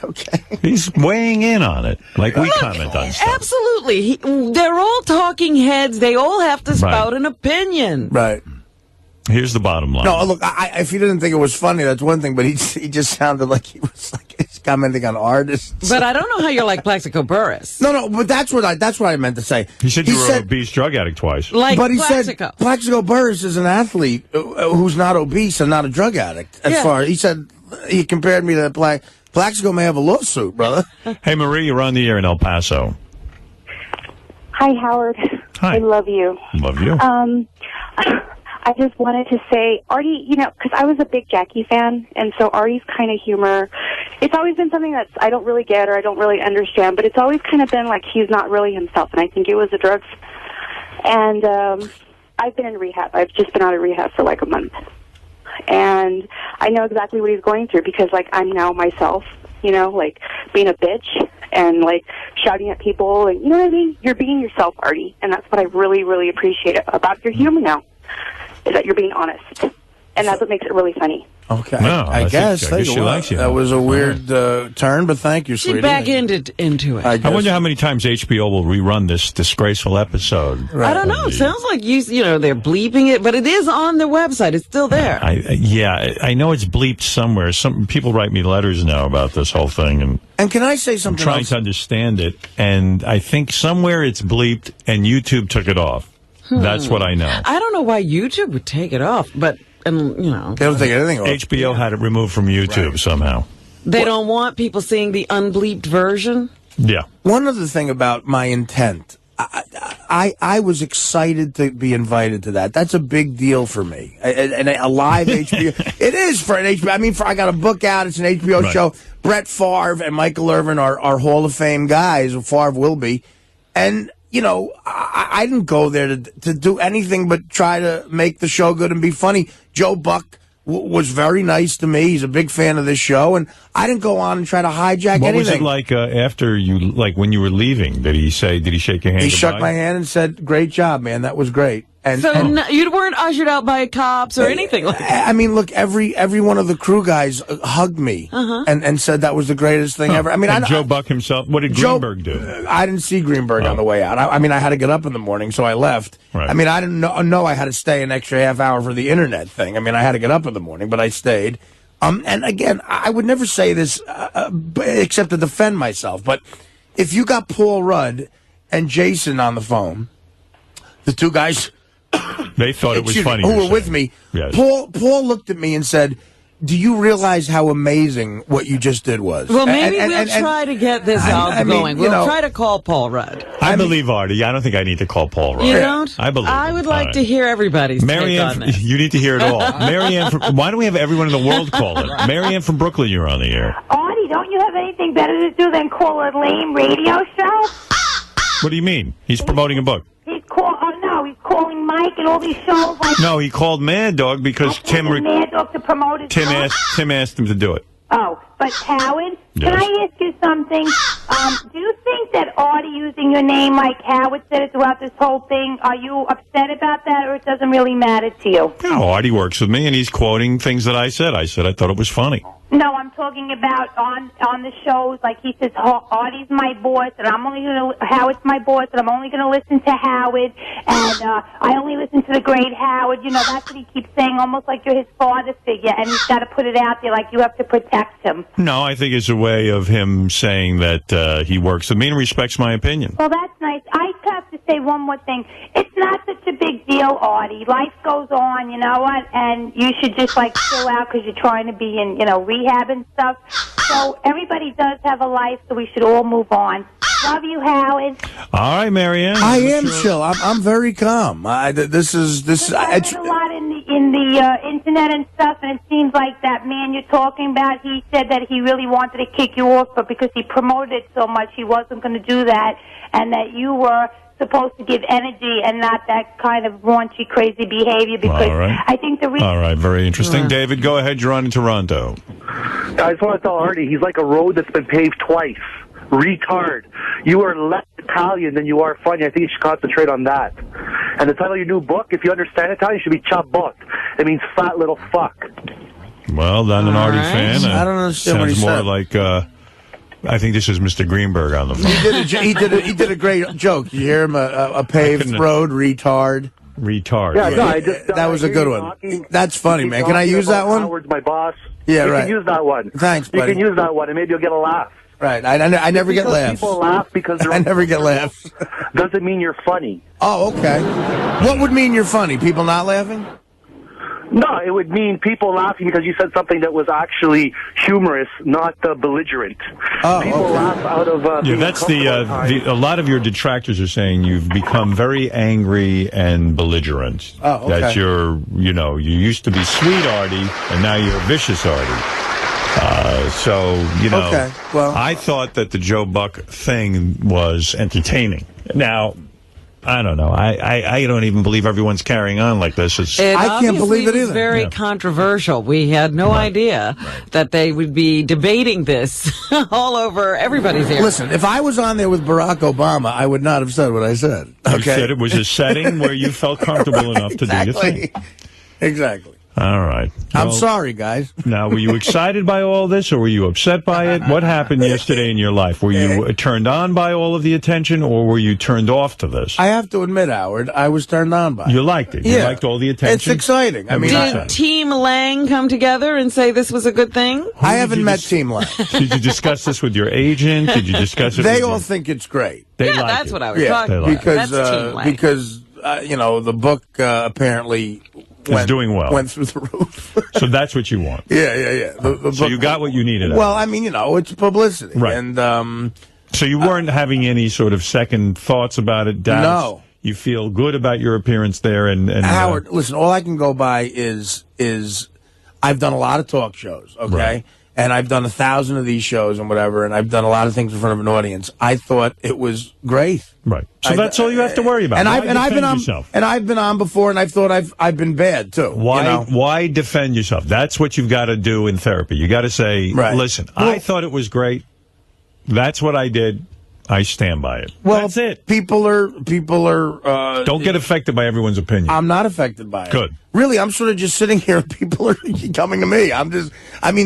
okay. He's weighing in on it, like we comment on stuff. Absolutely. They're all talking heads. They all have to spout an opinion. Right. Here's the bottom line. No, look, if he didn't think it was funny, that's one thing, but he just sounded like he was he's commenting on artists. But I don't know how you're like Plaxico Burress. No, but that's what I meant to say. He said you were an obese drug addict twice. But he Plaxico. said Plaxico Burress is an athlete who's not obese and not a drug addict. He said he compared me to Plaxico may have a lawsuit, brother. Hey, Marie, you're on the air in El Paso. Hi, Howard. Hi. I love you. Love you. I just wanted to say, Artie, because I was a big Jackie fan, and so Artie's kind of humor, it's always been something that I don't really get or I don't really understand, but it's always kind of been like he's not really himself, and I think it was the drugs. And I've been in rehab. I've just been out of rehab for like a month. And I know exactly what he's going through because, like, I'm now myself, like being a bitch and, like, shouting at people. And you know what I mean? You're being yourself, Artie, and that's what I really, really appreciate about your humor now. Is that you're being honest. And that's what makes it really funny. Okay. No, I guess she likes you. That was a weird turn, but thank you, sweetie. She back into it. I wonder how many times HBO will rerun this disgraceful episode. I don't know. It sounds like they're bleeping it, but it is on the website. It's still there. I know it's bleeped somewhere. Some people write me letters now about this whole thing, and can I say something? I'm trying to understand it, and I think somewhere it's bleeped, and YouTube took it off. That's what I know. I don't know why YouTube would take it off, but they don't take anything off. HBO had it removed from YouTube somehow. They don't want people seeing the unbleeped version. Yeah. One other thing about my intent, I was excited to be invited to that. That's a big deal for me. And a live HBO. It is for an HBO. I mean, I got a book out. It's an HBO show. Brett Favre and Michael Irvin are Hall of Fame guys. Favre will be. And I didn't go there to do anything but try to make the show good and be funny. Joe Buck was very nice to me. He's a big fan of this show, and I didn't go on and try to hijack anything. What was it like after you, when you were leaving? Did he shake your hand? He shook my hand and said, "Great job, man. That was great." And you weren't ushered out by cops or anything like that. I mean, look, every one of the crew guys hugged me and said that was the greatest thing ever. I mean, and Joe Buck himself, what did Greenberg do? I didn't see Greenberg on the way out. I mean, I had to get up in the morning, so I left. Right. I mean, I didn't know I had to stay an extra half hour for the internet thing. I mean, I had to get up in the morning, but I stayed. And again, I would never say this except to defend myself, but if you got Paul Rudd and Jason on the phone. The two guys They thought it was funny. who were with me. Yes. Paul looked at me and said, "Do you realize how amazing what you just did was?" Well, maybe we'll try to get this going. We'll try to call Paul Rudd. I believe Artie. I don't think I need to call Paul Rudd. You don't? I believe. I would him. like to hear everybody's take on Marianne, this. you need to hear it all. Marianne, why don't we have everyone in the world call it? Marianne from Brooklyn, you're on the air. Artie, don't you have anything better to do than call a lame radio show? What do you mean? He's promoting a book. He's calling Mike and all these shows. Like No, he called Mad Dog because Mad Dog to promote his Tim book. asked him to do it. Oh, but Howard, Yes. can I ask you something? Do you think that Artie using your name like Howard said it throughout this whole thing, are you upset about that, or it doesn't really matter to you? No, Artie works with me, and he's quoting things that I said. I thought it was funny. No, I'm talking about on the shows, like he says, Artie's my boss, and Howard's my boss, and I'm only going to listen to Howard, and I only listen to the great Howard. You know, that's what he keeps saying, almost like you're his father figure, and he's got to put it out there like you have to protect him. No, I think it's a way of him saying that he works with me and respects my opinion. Well, that's nice. I have to say one more thing. It's not such a big deal, Artie. Life goes on, you know what? And you should just, like, chill out because you're trying to be in, rehab and stuff. So everybody does have a life, so we should all move on. Love you, Howard. All right, Marianne. I am chill. I'm very calm. This is. I read a lot in the internet and stuff, and it seems like that man you're talking about, he said that he really wanted to kick you off, but because he promoted it so much, he wasn't going to do that, and that you were supposed to give energy and not that kind of raunchy, crazy behavior, because I think the reason... All right, very interesting. David, go ahead. You're on in Toronto. I just want to tell Artie, he's like a road that's been paved twice. Retard. You are less Italian than you are funny. I think you should concentrate on that. And the title of your new book, if you understand Italian, should be Chabot. It means fat little fuck. Well, I'm an Artie fan. I don't understand what he sounds more said. like... I think this is Mr. Greenberg on the phone. He did a great joke. You hear him? A paved road, retard. Retard. Yeah, no, I just, that was a good one. That's funny, man. Can I use that one? Howard's my boss. Yeah, you right. can use that one. Thanks, You buddy. can use that one, and maybe you'll get a laugh. Right. I never get laughs. People laugh because they're I never get laughs. Doesn't mean you're funny. Oh, okay. What would mean you're funny? People not laughing? No, it would mean people laughing because you said something that was actually humorous, not belligerent. Oh, people laugh out of yeah, that's a lot of your detractors are saying you've become very angry and belligerent. Oh, okay. That you used to be sweet Artie, and now you're vicious Artie. Okay, well, I thought that the Joe Buck thing was entertaining. Now, I don't know. I don't even believe everyone's carrying on like this. I can't believe it was either. Very controversial. We had no idea that they would be debating this all over everybody's ear. Listen, if I was on there with Barack Obama, I would not have said what I said. Okay? You said it was a setting where you felt comfortable enough to do your thing. Exactly. All right. I'm sorry, guys. Now, were you excited by all this, or were you upset by it? What happened yesterday in your life? Were you turned on by all of the attention, or were you turned off to this? I have to admit, Howard, I was turned on by it. You liked it. You liked all the attention. It's exciting. I mean, did Team Lange come together and say this was a good thing? I haven't met Team Lange. Did you discuss this with your agent? Did you discuss it? They all think it's great. They like that's it. what I was talking about. Because That's Team Lange. the book apparently doing well. Went through the roof. So that's what you want. Yeah. The So book, you got what you needed. Well, I mean, it's publicity, Right. And so you weren't having any sort of second thoughts about it, doubts? No. You feel good about your appearance there, and Howard, listen, all I can go by is I've done a lot of talk shows, okay? Right. And I've done 1,000 of these shows and whatever, and I've done a lot of things in front of an audience. I thought it was great. Right. So that's all you have to worry about. And Why I've been on yourself? and I've been on before, and I've thought I've been bad too. Why defend yourself? That's what you've got to do in therapy. You got to say, listen, I thought it was great. That's what I did. I stand by it. Well, that's it. People are. Don't get affected by everyone's opinion. I'm not affected by it. Good. really, I'm sort of just sitting here. People are coming to me.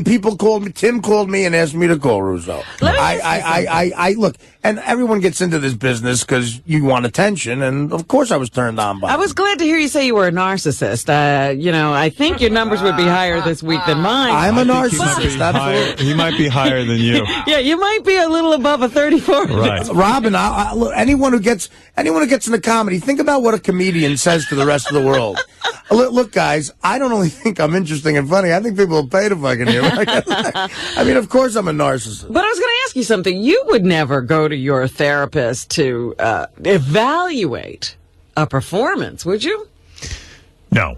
People called me. Tim called me and asked me to call Russo. I look, and everyone gets into this business because you want attention, and of course I was turned on by it. I was glad to hear you say you were a narcissist. I think your numbers would be higher this week than mine. I'm a narcissist. Absolutely. He might be higher than you. Yeah, you might be a little above a 34. Right. Robin, look, anyone who gets into comedy, think about what a comedian says to the rest of the world. Look, guys, I don't only think I'm interesting and funny. I think people will pay to fucking hear me. I mean, of course I'm a narcissist. But I was going to ask you something. You would never go to your therapist to evaluate a performance, would you? No,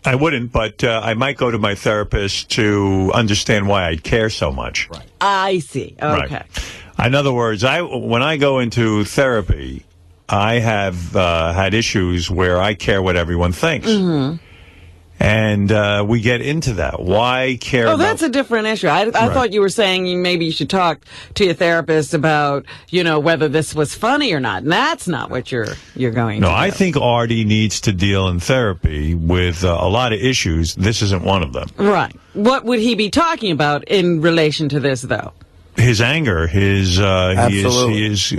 I wouldn't, but I might go to my therapist to understand why I care so much. Right. I see. Okay. Right. In other words, when I go into therapy, I have had issues where I care what everyone thinks. Mm-hmm. And we get into that. Why care about... that's a different issue. I thought you were saying maybe you should talk to your therapist about, whether this was funny or not. And that's not what you're going to do. No, I think Artie needs to deal in therapy with a lot of issues. This isn't one of them. Right. What would he be talking about in relation to this, though? His anger, he is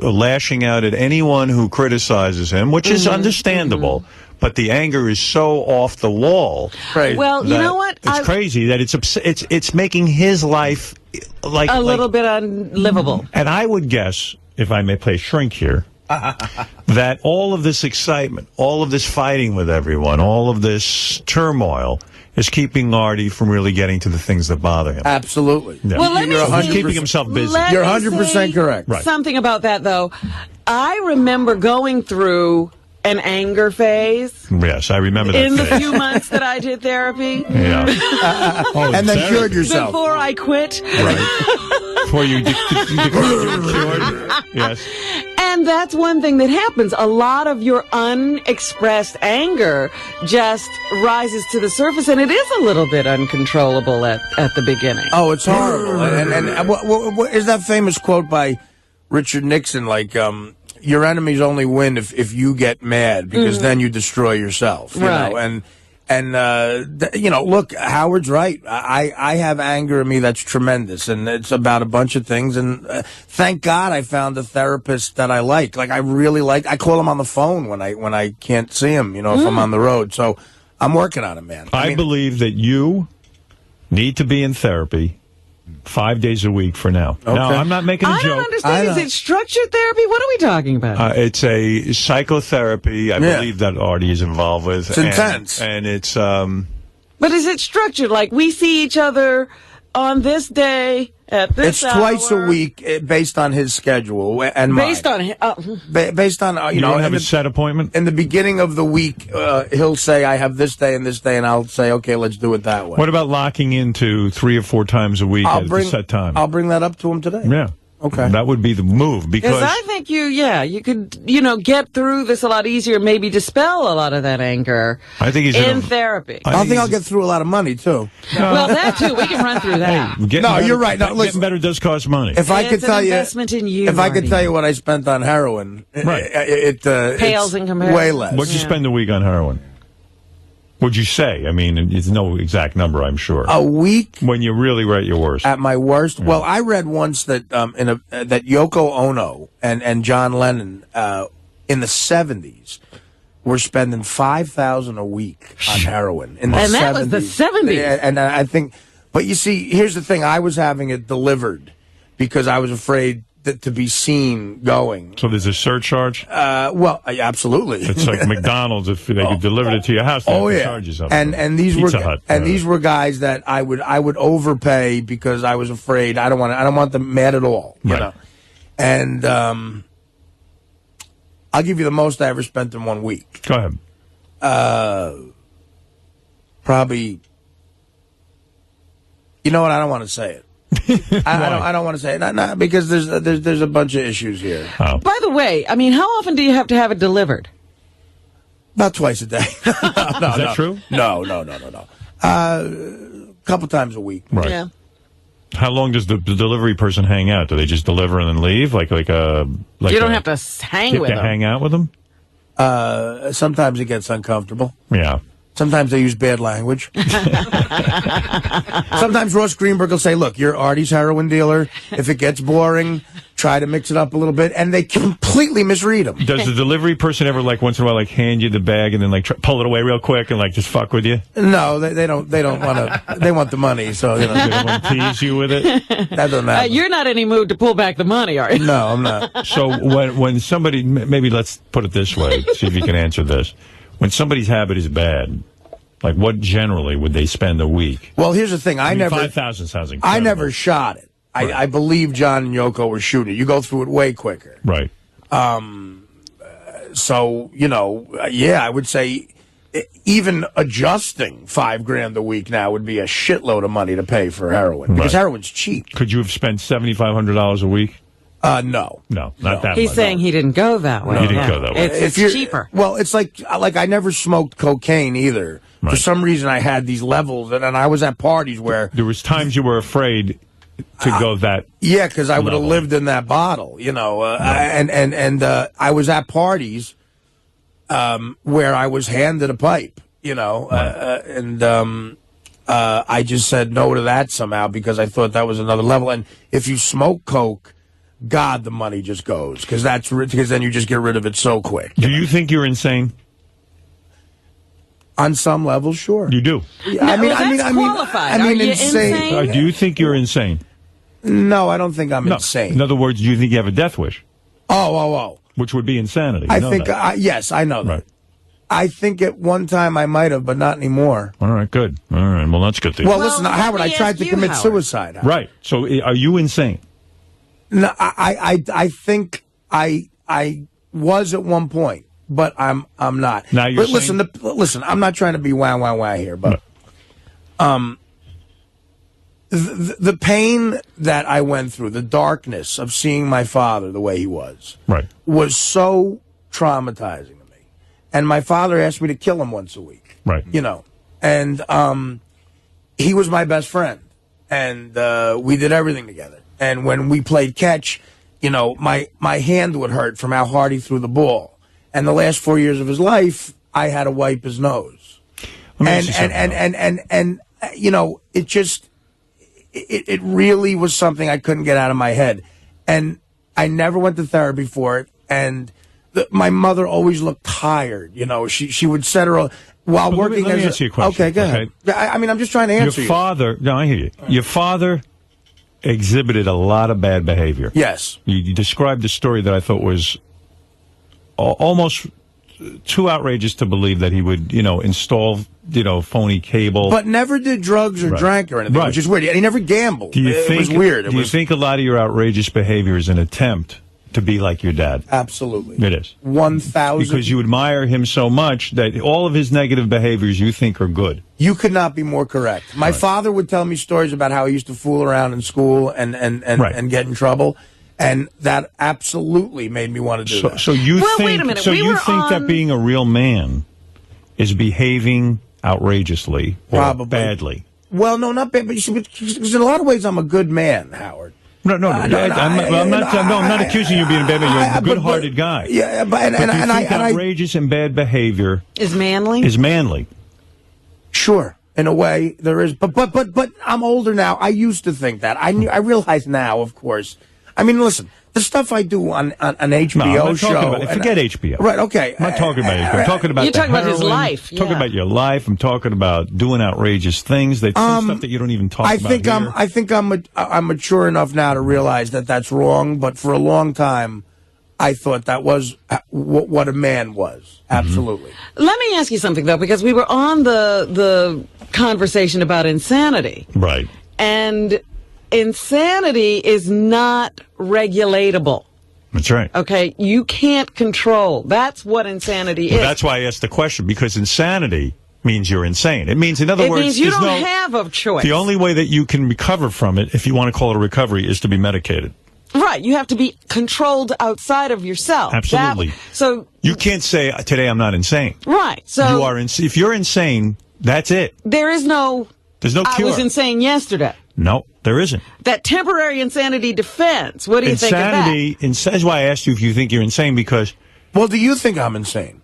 lashing out at anyone who criticizes him, which is understandable. Mm-hmm. But the anger is so off the wall. Right. Well, you know what? It's crazy that it's making his life like a little bit unlivable. And I would guess, if I may play shrink here, that all of this excitement, all of this fighting with everyone, all of this turmoil is keeping Artie from really getting to the things that bother him. Absolutely. Yeah. Well, He's keeping himself busy. You're 100% correct. Right. Something about that, though. I remember going through an anger phase. Yes, I remember that in phase. the few months that I did therapy. Yeah. And then cured yourself. Before I quit. Right. Before you declared you were cured. Yes. And that's one thing that happens. A lot of your unexpressed anger just rises to the surface, and it is a little bit uncontrollable at the beginning. Oh, it's horrible. And what is that famous quote by Richard Nixon, like, your enemies only win if you get mad, because then you destroy yourself. You know? Look, Howard's right. I have anger in me that's tremendous, and it's about a bunch of things. And thank God I found a therapist that I like. Like, I really like. I call him on the phone when I can't see him. If I'm on the road. So I'm working on it, man. I believe that you need to be in therapy 5 days a week for now. Okay. Now, I'm not making a joke. I don't understand. Is it structured therapy? What are we talking about? It's a psychotherapy, I believe, that Artie is involved with. It's intense. And it's... But is it structured? Like, we see each other on this day at this hour? It's twice a week, based on his schedule and mine. Based on based on you don't have a set appointment? In the beginning of the week, he'll say, I have this day, and I'll say, okay, let's do it that way. What about locking into 3 or 4 times a week at a set time? I'll bring that up to him today. Yeah. Okay. That would be the move, because I think you could, get through this a lot easier, maybe dispel a lot of that anger I think he's in therapy. I think I'll get through a lot of money, too. Well, that, too. We can run through that. You're right. No, listen, getting better does cost money. If I could tell you, investment in you, if I could tell you what I spent on heroin, it pales in comparison. Way less. What'd you spend a week on heroin? Would you say? I mean, it's no exact number, I'm sure. A week? When you really were at your worst. At my worst? Yeah. Well, I read once that that Yoko Ono and John Lennon in the 70s were spending $5,000 a week on heroin. In the 70s. That was the 70s. And I think, but you see, here's the thing. I was having it delivered because I was afraid to be seen going. So there's a surcharge? Well, absolutely. It's like McDonald's, if they could deliver it to your house, they have to charge you something. And these these were guys that I would overpay because I was afraid. I don't want them mad at all. You know? And I'll give you the most I ever spent in 1 week. Go ahead. Probably. You know what? I don't want to say it. I don't want to say it, not because there's a bunch of issues here. Oh. By the way, I mean, how often do you have to have it delivered? About twice a day. No, is that true? No. A couple times a week. Right. Yeah. How long does the delivery person hang out? Do they just deliver and then leave? Like you don't have to hang with them. Hang out with them? Sometimes it gets uncomfortable. Yeah. Sometimes they use bad language. Sometimes Ross Greenberg will say, look, you're Artie's heroin dealer. If it gets boring, try to mix it up a little bit. And they completely misread him. Does the delivery person ever, like, once in a while, like, hand you the bag and then, like, pull it away real quick and, like, just fuck with you? No, they don't want to. They want the money, so, you know. They don't want to tease you with it? That doesn't happen. You're not in any mood to pull back the money, are you? No, I'm not. So when somebody, maybe let's put it this way, see if you can answer this. When somebody's habit is bad, like what generally would they spend a week? Well, here's the thing. I never 5,000 sounds incredible. I never shot it. Right. I believe John and Yoko were shooting. You go through it way quicker. Right. So, you know, yeah, I would say even adjusting $5,000 a week now would be a shitload of money to pay for heroin because heroin's cheap. Could you have spent $7,500 a week? No. No, not that much. He's saying he didn't go that way. He didn't go that way. It's cheaper. Well, it's like I never smoked cocaine either. Right. For some reason, I had these levels, and I was at parties where there was times you were afraid to go that. Yeah, because I would have level. lived in that bottle, you know. And I was at parties where I was handed a pipe, you know, I just said no to that somehow because I thought that was another level. And if you smoke coke, God, the money just goes because then you just get rid of it so quick. Do you think you're insane? On some level, sure. You do. Yeah, I mean, insane. Do you think you're insane? No, I don't think I'm insane. In other words, do you think you have a death wish? Oh. Which would be insanity. I think, yes, I know that. Right. I think at one time I might have, but not anymore. All right, good. All right, well, that's good. Well, listen, Howard, I tried to commit suicide. Howard. Right. So are you insane? No, I think I was at one point, but I'm not. Now you're but listen, I'm not trying to be wah here, but the pain that I went through, the darkness of seeing my father the way he was, was so traumatizing to me. And my father asked me to kill him once a week. Right. You know, and he was my best friend, and we did everything together. And when we played catch, you know, my hand would hurt from how hard he threw the ball. And the last 4 years of his life, I had to wipe his nose. And you know, it just, it really was something I couldn't get out of my head. And I never went to therapy for it. And my mother always looked tired. You know, she would set her while working. Let me ask you a question. Okay, go ahead. I mean, I'm just trying to answer Your father, no, I hear you. Your father exhibited a lot of bad behavior. Yes. You described a story that I thought was almost too outrageous to believe that he would, you know, install, you know, phony cable. But never did drugs or drank or anything, which is weird. And he never gambled. It was weird. Do you think a lot of your outrageous behavior is an attempt to be like your dad? Absolutely. It is. 1,000. Because you admire him so much that all of his negative behaviors you think are good. You could not be more correct. My father would tell me stories about how he used to fool around in school and get in trouble. And that absolutely made me want to do that. So you think, wait a minute. So you think that being a real man is behaving outrageously or Probably. badly? Well, no, not bad. But you see, because in a lot of ways, I'm a good man, Howard. I'm not accusing you of being a bad man. You're a good-hearted guy. Yeah, but you think outrageous and bad behavior is manly? Is manly. Sure, in a way there is. But I'm older now. I used to think that. I realize now, of course. I mean, listen, the stuff I do on an HBO show. Forget HBO. Right, okay. I'm not talking about HBO. I'm talking about You're talking about his life. Talking about your life. I'm talking about doing outrageous things. Stuff that you don't even talk about here. I think I'm mature enough now to realize that that's wrong. But for a long time, I thought that was what a man was. Absolutely. Let me ask you something, though, because we were on the conversation about insanity. Right. And insanity is not regulatable. That's right. Okay? You can't control. That's what insanity is. That's why I asked the question, because insanity means you're insane. It means, in other words, it means you don't have a choice. The only way that you can recover from it, if you want to call it a recovery, is to be medicated. Right. You have to be controlled outside of yourself. Absolutely. So you can't say, today I'm not insane. Right. So you are if you're insane, that's it. There's no cure. I was insane yesterday. No, there isn't. That temporary insanity defense. What do you think of that? That's why I asked you if you think you're insane, because... Well, do you think I'm insane?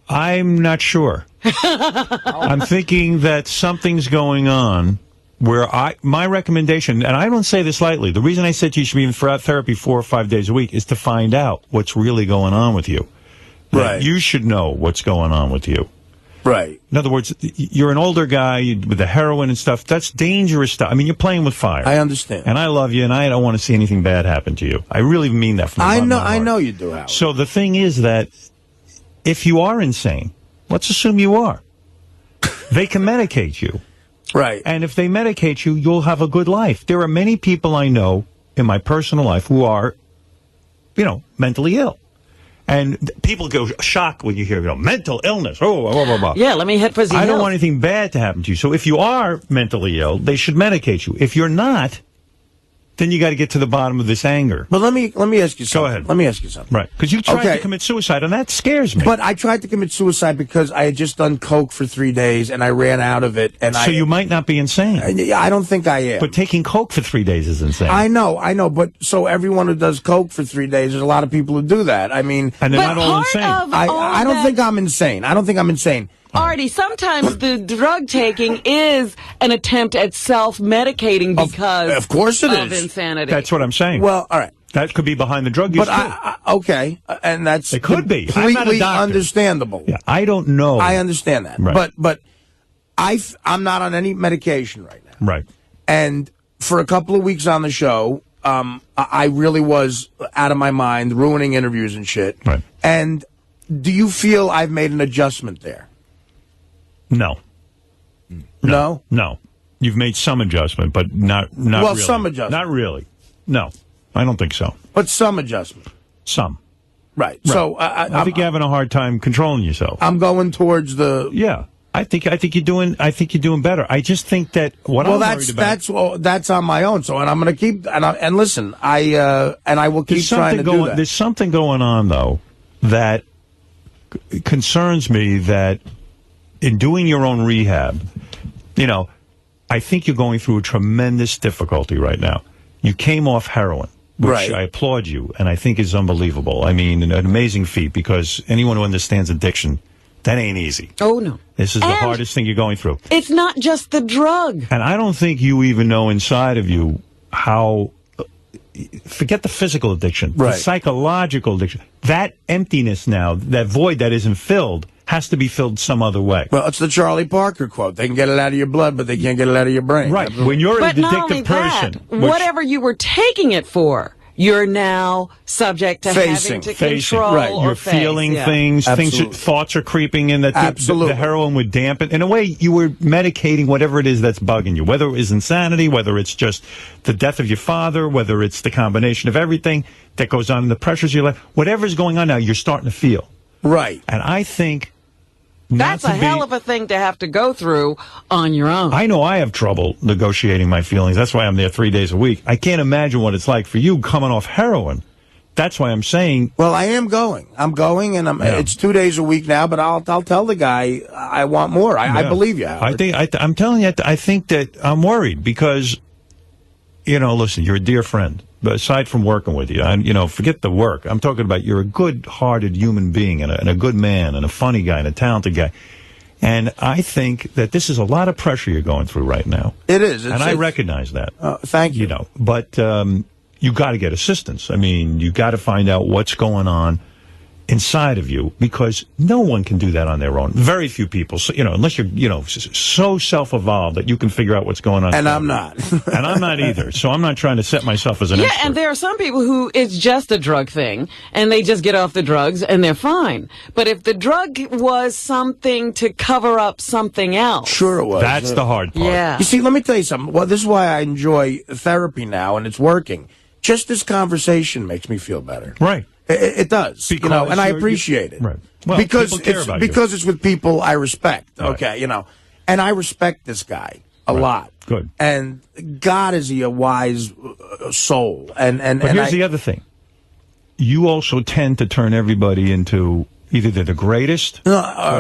I'm not sure. I'm thinking that something's going on where my recommendation, and I don't say this lightly, the reason I said to you should be in therapy 4 or 5 days a week is to find out what's really going on with you. Right. You should know what's going on with you. Right. In other words, you're an older guy with the heroin and stuff. That's dangerous stuff. I mean, you're playing with fire. I understand. And I love you, and I don't want to see anything bad happen to you. I really mean that from the bottom of my heart. I know you do, Howard. So the thing is that if you are insane, let's assume you are, they can medicate you. Right. And if they medicate you, you'll have a good life. There are many people I know in my personal life who are, mentally ill. And people go shocked when you hear, mental illness. Oh, blah, blah, blah. Yeah, let me hit fuzzy I don't hills. want anything bad to happen to you. So if you are mentally ill, they should medicate you. If you're not, then you got to get to the bottom of this anger. But let me ask you something. Go ahead. Let me ask you something. Right. Because you tried to commit suicide, and that scares me. But I tried to commit suicide because I had just done coke for 3 days, and I ran out of it. And so you might not be insane. I don't think I am. But taking coke for 3 days is insane. I know. But so everyone who does coke for 3 days, there's a lot of people who do that. I mean, and they're not all insane. I don't think I'm insane. I don't think I'm insane. Artie, sometimes the drug taking is an attempt at self-medicating because of course it of is. insanity. That's what I'm saying. Well, all right. That could be behind the drug use, but okay, and that's it could be completely understandable. Yeah, I don't know. I understand that, right. but I'm not on any medication right now. Right. And for a couple of weeks on the show, I really was out of my mind, ruining interviews and shit. Right. And do you feel I've made an adjustment there? No. No. You've made some adjustment, but not well, really. Some adjustment. Not really. No, I don't think so. But some adjustment. Some. Right. So I think you're having a hard time controlling yourself. I'm going towards the. Yeah. I think you're doing better. I just think that what I'm worried about. That's on my own. So, and I'm going to keep and listen. I will keep trying to do that. There's something going on though that concerns me. That in doing your own rehab, I think you're going through a tremendous difficulty right now. You came off heroin, which I applaud you, and I think is unbelievable. I mean, an amazing feat, because anyone who understands addiction, that ain't easy. Oh, no. This is the hardest thing you're going through. It's not just the drug. And I don't think you even know inside of you how, forget the physical addiction, the psychological addiction. That emptiness now, that void that isn't filled, has to be filled some other way. Well, it's the Charlie Parker quote. They can get it out of your blood, but they can't get it out of your brain. Right. When you're but an not only addictive person. that, whatever you were taking it for, you're now subject to having to control right. or You're face. feeling things. Thoughts are creeping in that the heroin would dampen. In a way, you were medicating whatever it is that's bugging you, whether it is insanity, whether it's just the death of your father, whether it's the combination of everything that goes on in the pressures of your life. Whatever's going on now, you're starting to feel. Right. And I think that's a hell of a thing to have to go through on your own. I know I have trouble negotiating my feelings. That's why I'm there 3 days a week. I can't imagine what it's like for you coming off heroin. That's why I'm saying. Well, I am going. I'm going, and it's 2 days a week now. But I'll tell the guy I want more. I believe you, Howard. I'm telling you. I think that I'm worried because, listen, you're a dear friend. But aside from working with you, forget the work. I'm talking about you're a good-hearted human being and a good man and a funny guy and a talented guy. And I think that this is a lot of pressure you're going through right now. It is. And I recognize that. Thank you. But you got to get assistance. I mean, you got to find out what's going on inside of you, because no one can do that on their own. Very few people, unless you're, so self-evolved that you can figure out what's going on. And I'm not. And I'm not either. So I'm not trying to set myself as an expert. Yeah, and there are some people who it's just a drug thing, and they just get off the drugs, and they're fine. But if the drug was something to cover up something else. Sure it was. That's the hard part. Yeah. You see, let me tell you something. Well, this is why I enjoy therapy now, and it's working. Just this conversation makes me feel better. Right. It does, because and I appreciate it. Right. Well, because people care about because it's with people I respect. Right. Okay, and I respect this guy a lot. Good. And God, is he a wise soul? And but here's the other thing: you also tend to turn everybody into either they're the greatest or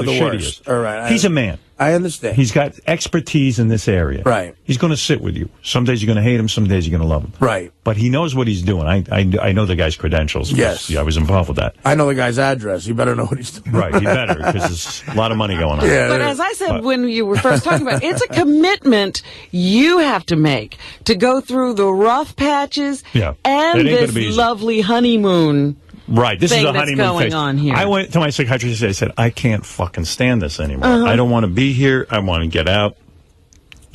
the worst. shittiest. All right. He's a man. I understand. He's got expertise in this area. Right. He's going to sit with you. Some days you're going to hate him. Some days you're going to love him. Right. But he knows what he's doing. I know the guy's credentials. Yes. Yeah, I was involved with that. I know the guy's address. You better know what he's doing. Right. You better, because there's a lot of money going on. Yeah, But as I said when you were first talking about it, it's a commitment you have to make to go through the rough patches and It ain't gonna this be easy. lovely honeymoon. Right, this is thing a that's honeymoon going phase. on here. I went to my psychiatrist today. I said, I can't fucking stand this anymore. Uh-huh. I don't want to be here. I want to get out.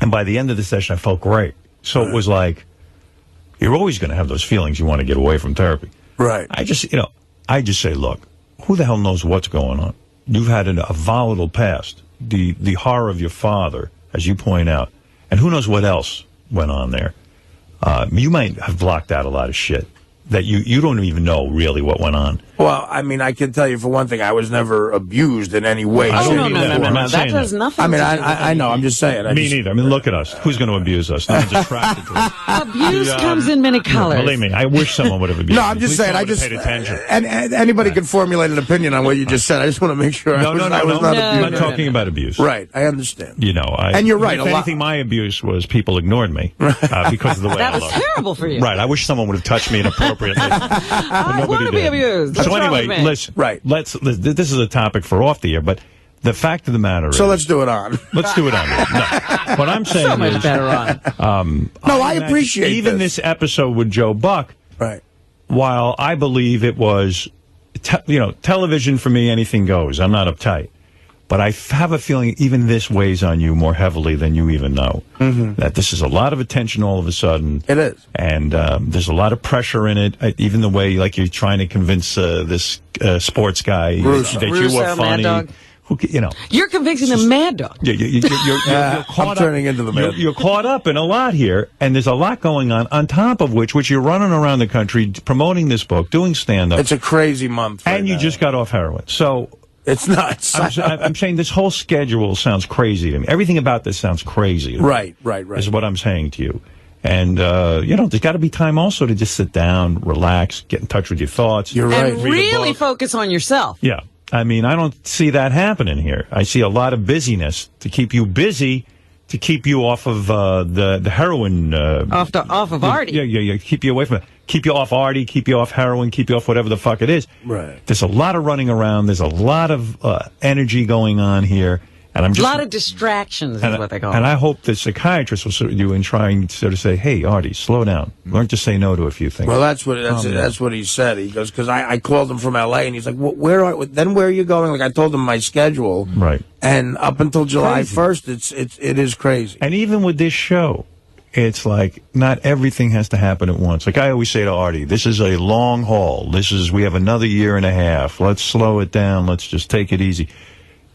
And by the end of the session, I felt great. So it was like, you're always going to have those feelings you want to get away from therapy. Right. I just say, look, who the hell knows what's going on? You've had a volatile past. The horror of your father, as you point out, and who knows what else went on there. You might have blocked out a lot of shit that you don't even know really what went on. Well, I mean, I can tell you for one thing, I was never abused in any way. I don't no, mean no, that. no, I'm no, not no. That saying does nothing. I mean, to do with I know. I'm just saying. Me neither. I mean, look at us. Who's going to abuse us? No one's attracted to us. Abuse comes in many colors. Believe me, I wish someone would have abused No, me. I'm just At saying. least I just paid attention. and anybody can formulate an opinion on what you just said. I just want to make sure. I was not I'm abused. not talking about abuse. Right, I understand. You know, And you're right, If a lot- anything, my abuse was people ignored me because of the way That I was looked. terrible for you. Right. I wish someone would have touched me inappropriately. I want to be abused. What's So wrong anyway, with me? listen. Right. This is a topic for off the air, but the fact of the matter is. So let's do it on. Let's do it on. No. What I'm saying So much is. better on. No, I imagine appreciate even this episode with Joe Buck. Right. While I believe it was, television for me, anything goes. I'm not uptight. But I have a feeling even this weighs on you more heavily than you even know. Mm-hmm. That this is a lot of attention all of a sudden. It is. And there's a lot of pressure in it. Even the way, like, you're trying to convince this sports guy that you Russo, were Mad funny. Dog. You know. You're convincing the Mad Dog. You're caught I'm turning into the man. You're caught up in a lot here, and there's a lot going on top of which you're running around the country promoting this book, doing stand-up. It's a crazy month. And you just got off heroin. So it's nuts. I'm saying this whole schedule sounds crazy to me. Everything about this sounds crazy to me, Right. is what I'm saying to you. And, there's got to be time also to just sit down, relax, get in touch with your thoughts. You're right. And really focus on yourself. Yeah. I mean, I don't see that happening here. I see a lot of busyness to keep you busy, to keep you off of the heroin. Off of Artie. Yeah. Keep you away from it. Keep you off Artie, keep you off heroin, keep you off whatever the fuck it is. Right. There's a lot of running around. There's a lot of energy going on here. And I'm A just, lot of distractions is what they call and it. I hope the psychiatrist will sit with you and try and sort of say, hey, Artie, slow down. Learn to say no to a few things. Well, that's what he said. He goes, because I called him from L.A. and he's like, where are you going? Like, I told him my schedule. Right. And up until July 1st, it is crazy. And even with this show, it's like not everything has to happen at once. Like I always say to Artie, this is a long haul. We have another year and a half. Let's slow it down. Let's just take it easy.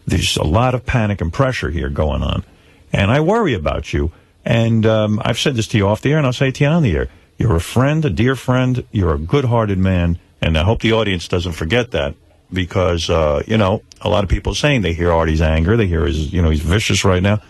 There's a lot of panic and pressure here going on. And I worry about you. And I've said this to you off the air, and I'll say it to you on the air. You're a friend, a dear friend. You're a good-hearted man. And I hope the audience doesn't forget that because, a lot of people are saying they hear Artie's anger. They hear he's vicious right now.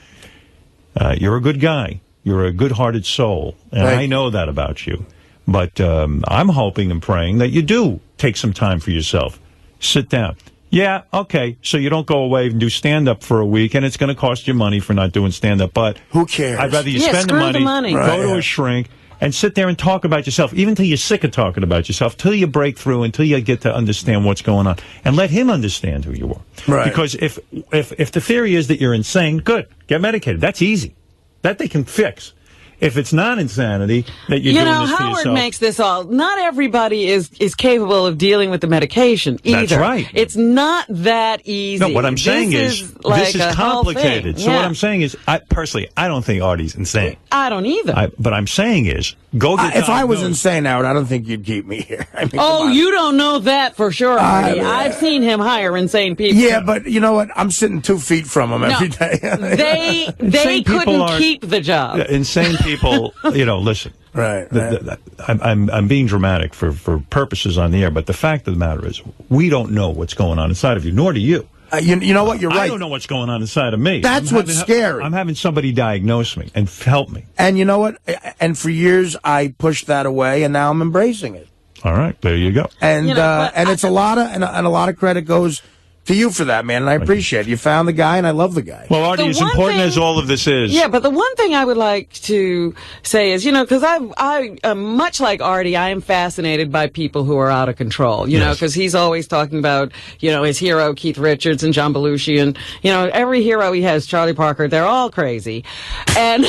You're a good guy. You're a good-hearted soul. And Right. I know that about you. But I'm hoping and praying that you do take some time for yourself. Sit down. Yeah, okay, so you don't go away and do stand-up for a week, and it's going to cost you money for not doing stand-up, but who cares? I'd rather you Yeah, spend the screw money, the go to a shrink, and sit there and talk about yourself, even till you're sick of talking about yourself, till you break through, until you get to understand what's going on, and let him understand who you are. Right. Because if the theory is that you're insane, good, get medicated. That's easy. That they can fix. If it's not insanity that you're doing this to Howard yourself, makes this all. Not everybody is capable of dealing with the medication either. That's right. It's not that easy. No, what I'm saying is like this is a whole complicated. thing. So Yeah. what I'm saying is, I don't think Artie's insane. I don't either. But I'm saying is, go get If I was diagnosed. insane, Howard, I don't think you'd keep me here. I mean, come Oh, on. you don't know that for sure, Artie. I've seen him hire insane people. Yeah, but you know what? I'm sitting 2 feet from him every day. They Insane people couldn't are- keep the job. Insane people, listen. Right. I'm being dramatic for purposes on the air, but the fact of the matter is, we don't know what's going on inside of you, nor do you. You know what? You're right. I don't know what's going on inside of me. That's what's scary. I'm having somebody diagnose me and help me. And you know what? And for years, I pushed that away, and now I'm embracing it. All right, there you go. And You know, but and it's a lot of credit goes to you for that, man, and I appreciate it. You found the guy, and I love the guy. Well, Artie, as important as all of this is. Yeah, but the one thing I would like to say is, because I much like Artie, I am fascinated by people who are out of control, you know, because he's always talking about, his hero, Keith Richards and John Belushi, and, every hero he has, Charlie Parker, they're all crazy. And,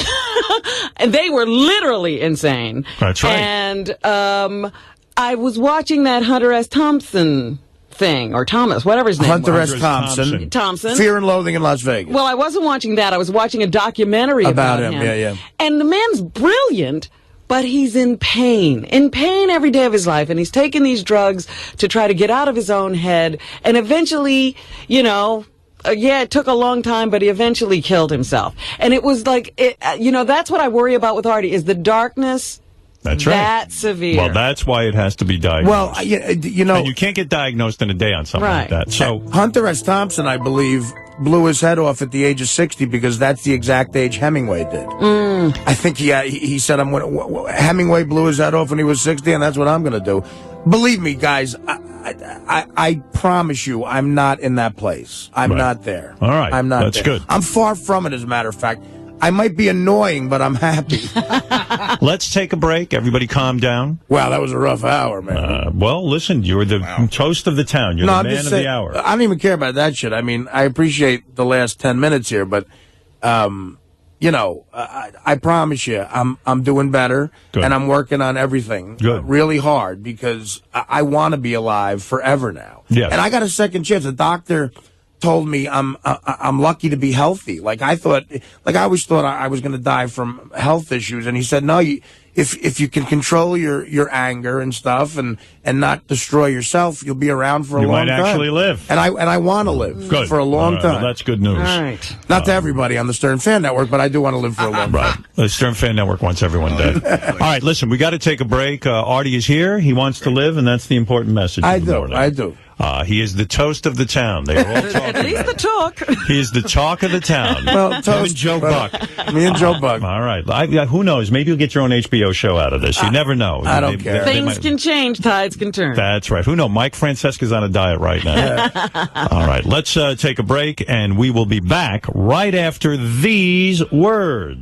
and they were literally insane. That's right. And I was watching that Hunter S. Thompson thing, or Thomas, whatever his name Hunter was. S. Thompson. Thompson. Fear and Loathing in Las Vegas. Well, I wasn't watching that. I was watching a documentary about him. Yeah. And the man's brilliant, but he's in pain every day of his life. And he's taking these drugs to try to get out of his own head. And eventually, it took a long time, but he eventually killed himself. And it was like, that's what I worry about with Artie, is the darkness. That's right. That severe. Well, that's why it has to be diagnosed. Well, and you can't get diagnosed in a day on something like that. So Hunter S. Thompson, I believe, blew his head off at the age of 60 because that's the exact age Hemingway did. I think he said Hemingway blew his head off when he was 60, and that's what I'm going to do. Believe me, guys, I promise you, I'm not in that place. I'm not there. All right. I'm not That's there. good. I'm far from it, as a matter of fact. I might be annoying, but I'm happy. Let's take a break. Everybody calm down. Wow, that was a rough hour, man. Well, listen, you're the toast of the town. You're the man of the hour. I don't even care about that shit. I mean, I appreciate the last 10 minutes here, but, I promise you, I'm doing better, and I'm working on everything really hard because I want to be alive forever now. Yes. And I got a second chance. The doctor told me I'm lucky to be healthy. I always thought I was going to die from health issues, and he said, no, if you can control your anger and stuff and not destroy yourself, you'll be around for a long time. You might actually live. And I want to live for a long time. Well, that's good news. All right. Not to everybody on the Stern Fan Network, but I do want to live for a long time. The Stern Fan Network wants everyone dead. All right, listen, we got to take a break. Artie is here. He wants to live, and that's the important message. I do. He is the toast of the town. They are all talking At least the talk. He is the talk of the town. Well, toast, Joe Buck. Me and Joe Buck. All right. Who knows? Maybe you'll get your own HBO show out of this. You never know. I don't care. Things can change. Tides can turn. That's right. Who knows? Mike Francesca's on a diet right now. All right. Let's take a break, and we will be back right after these words.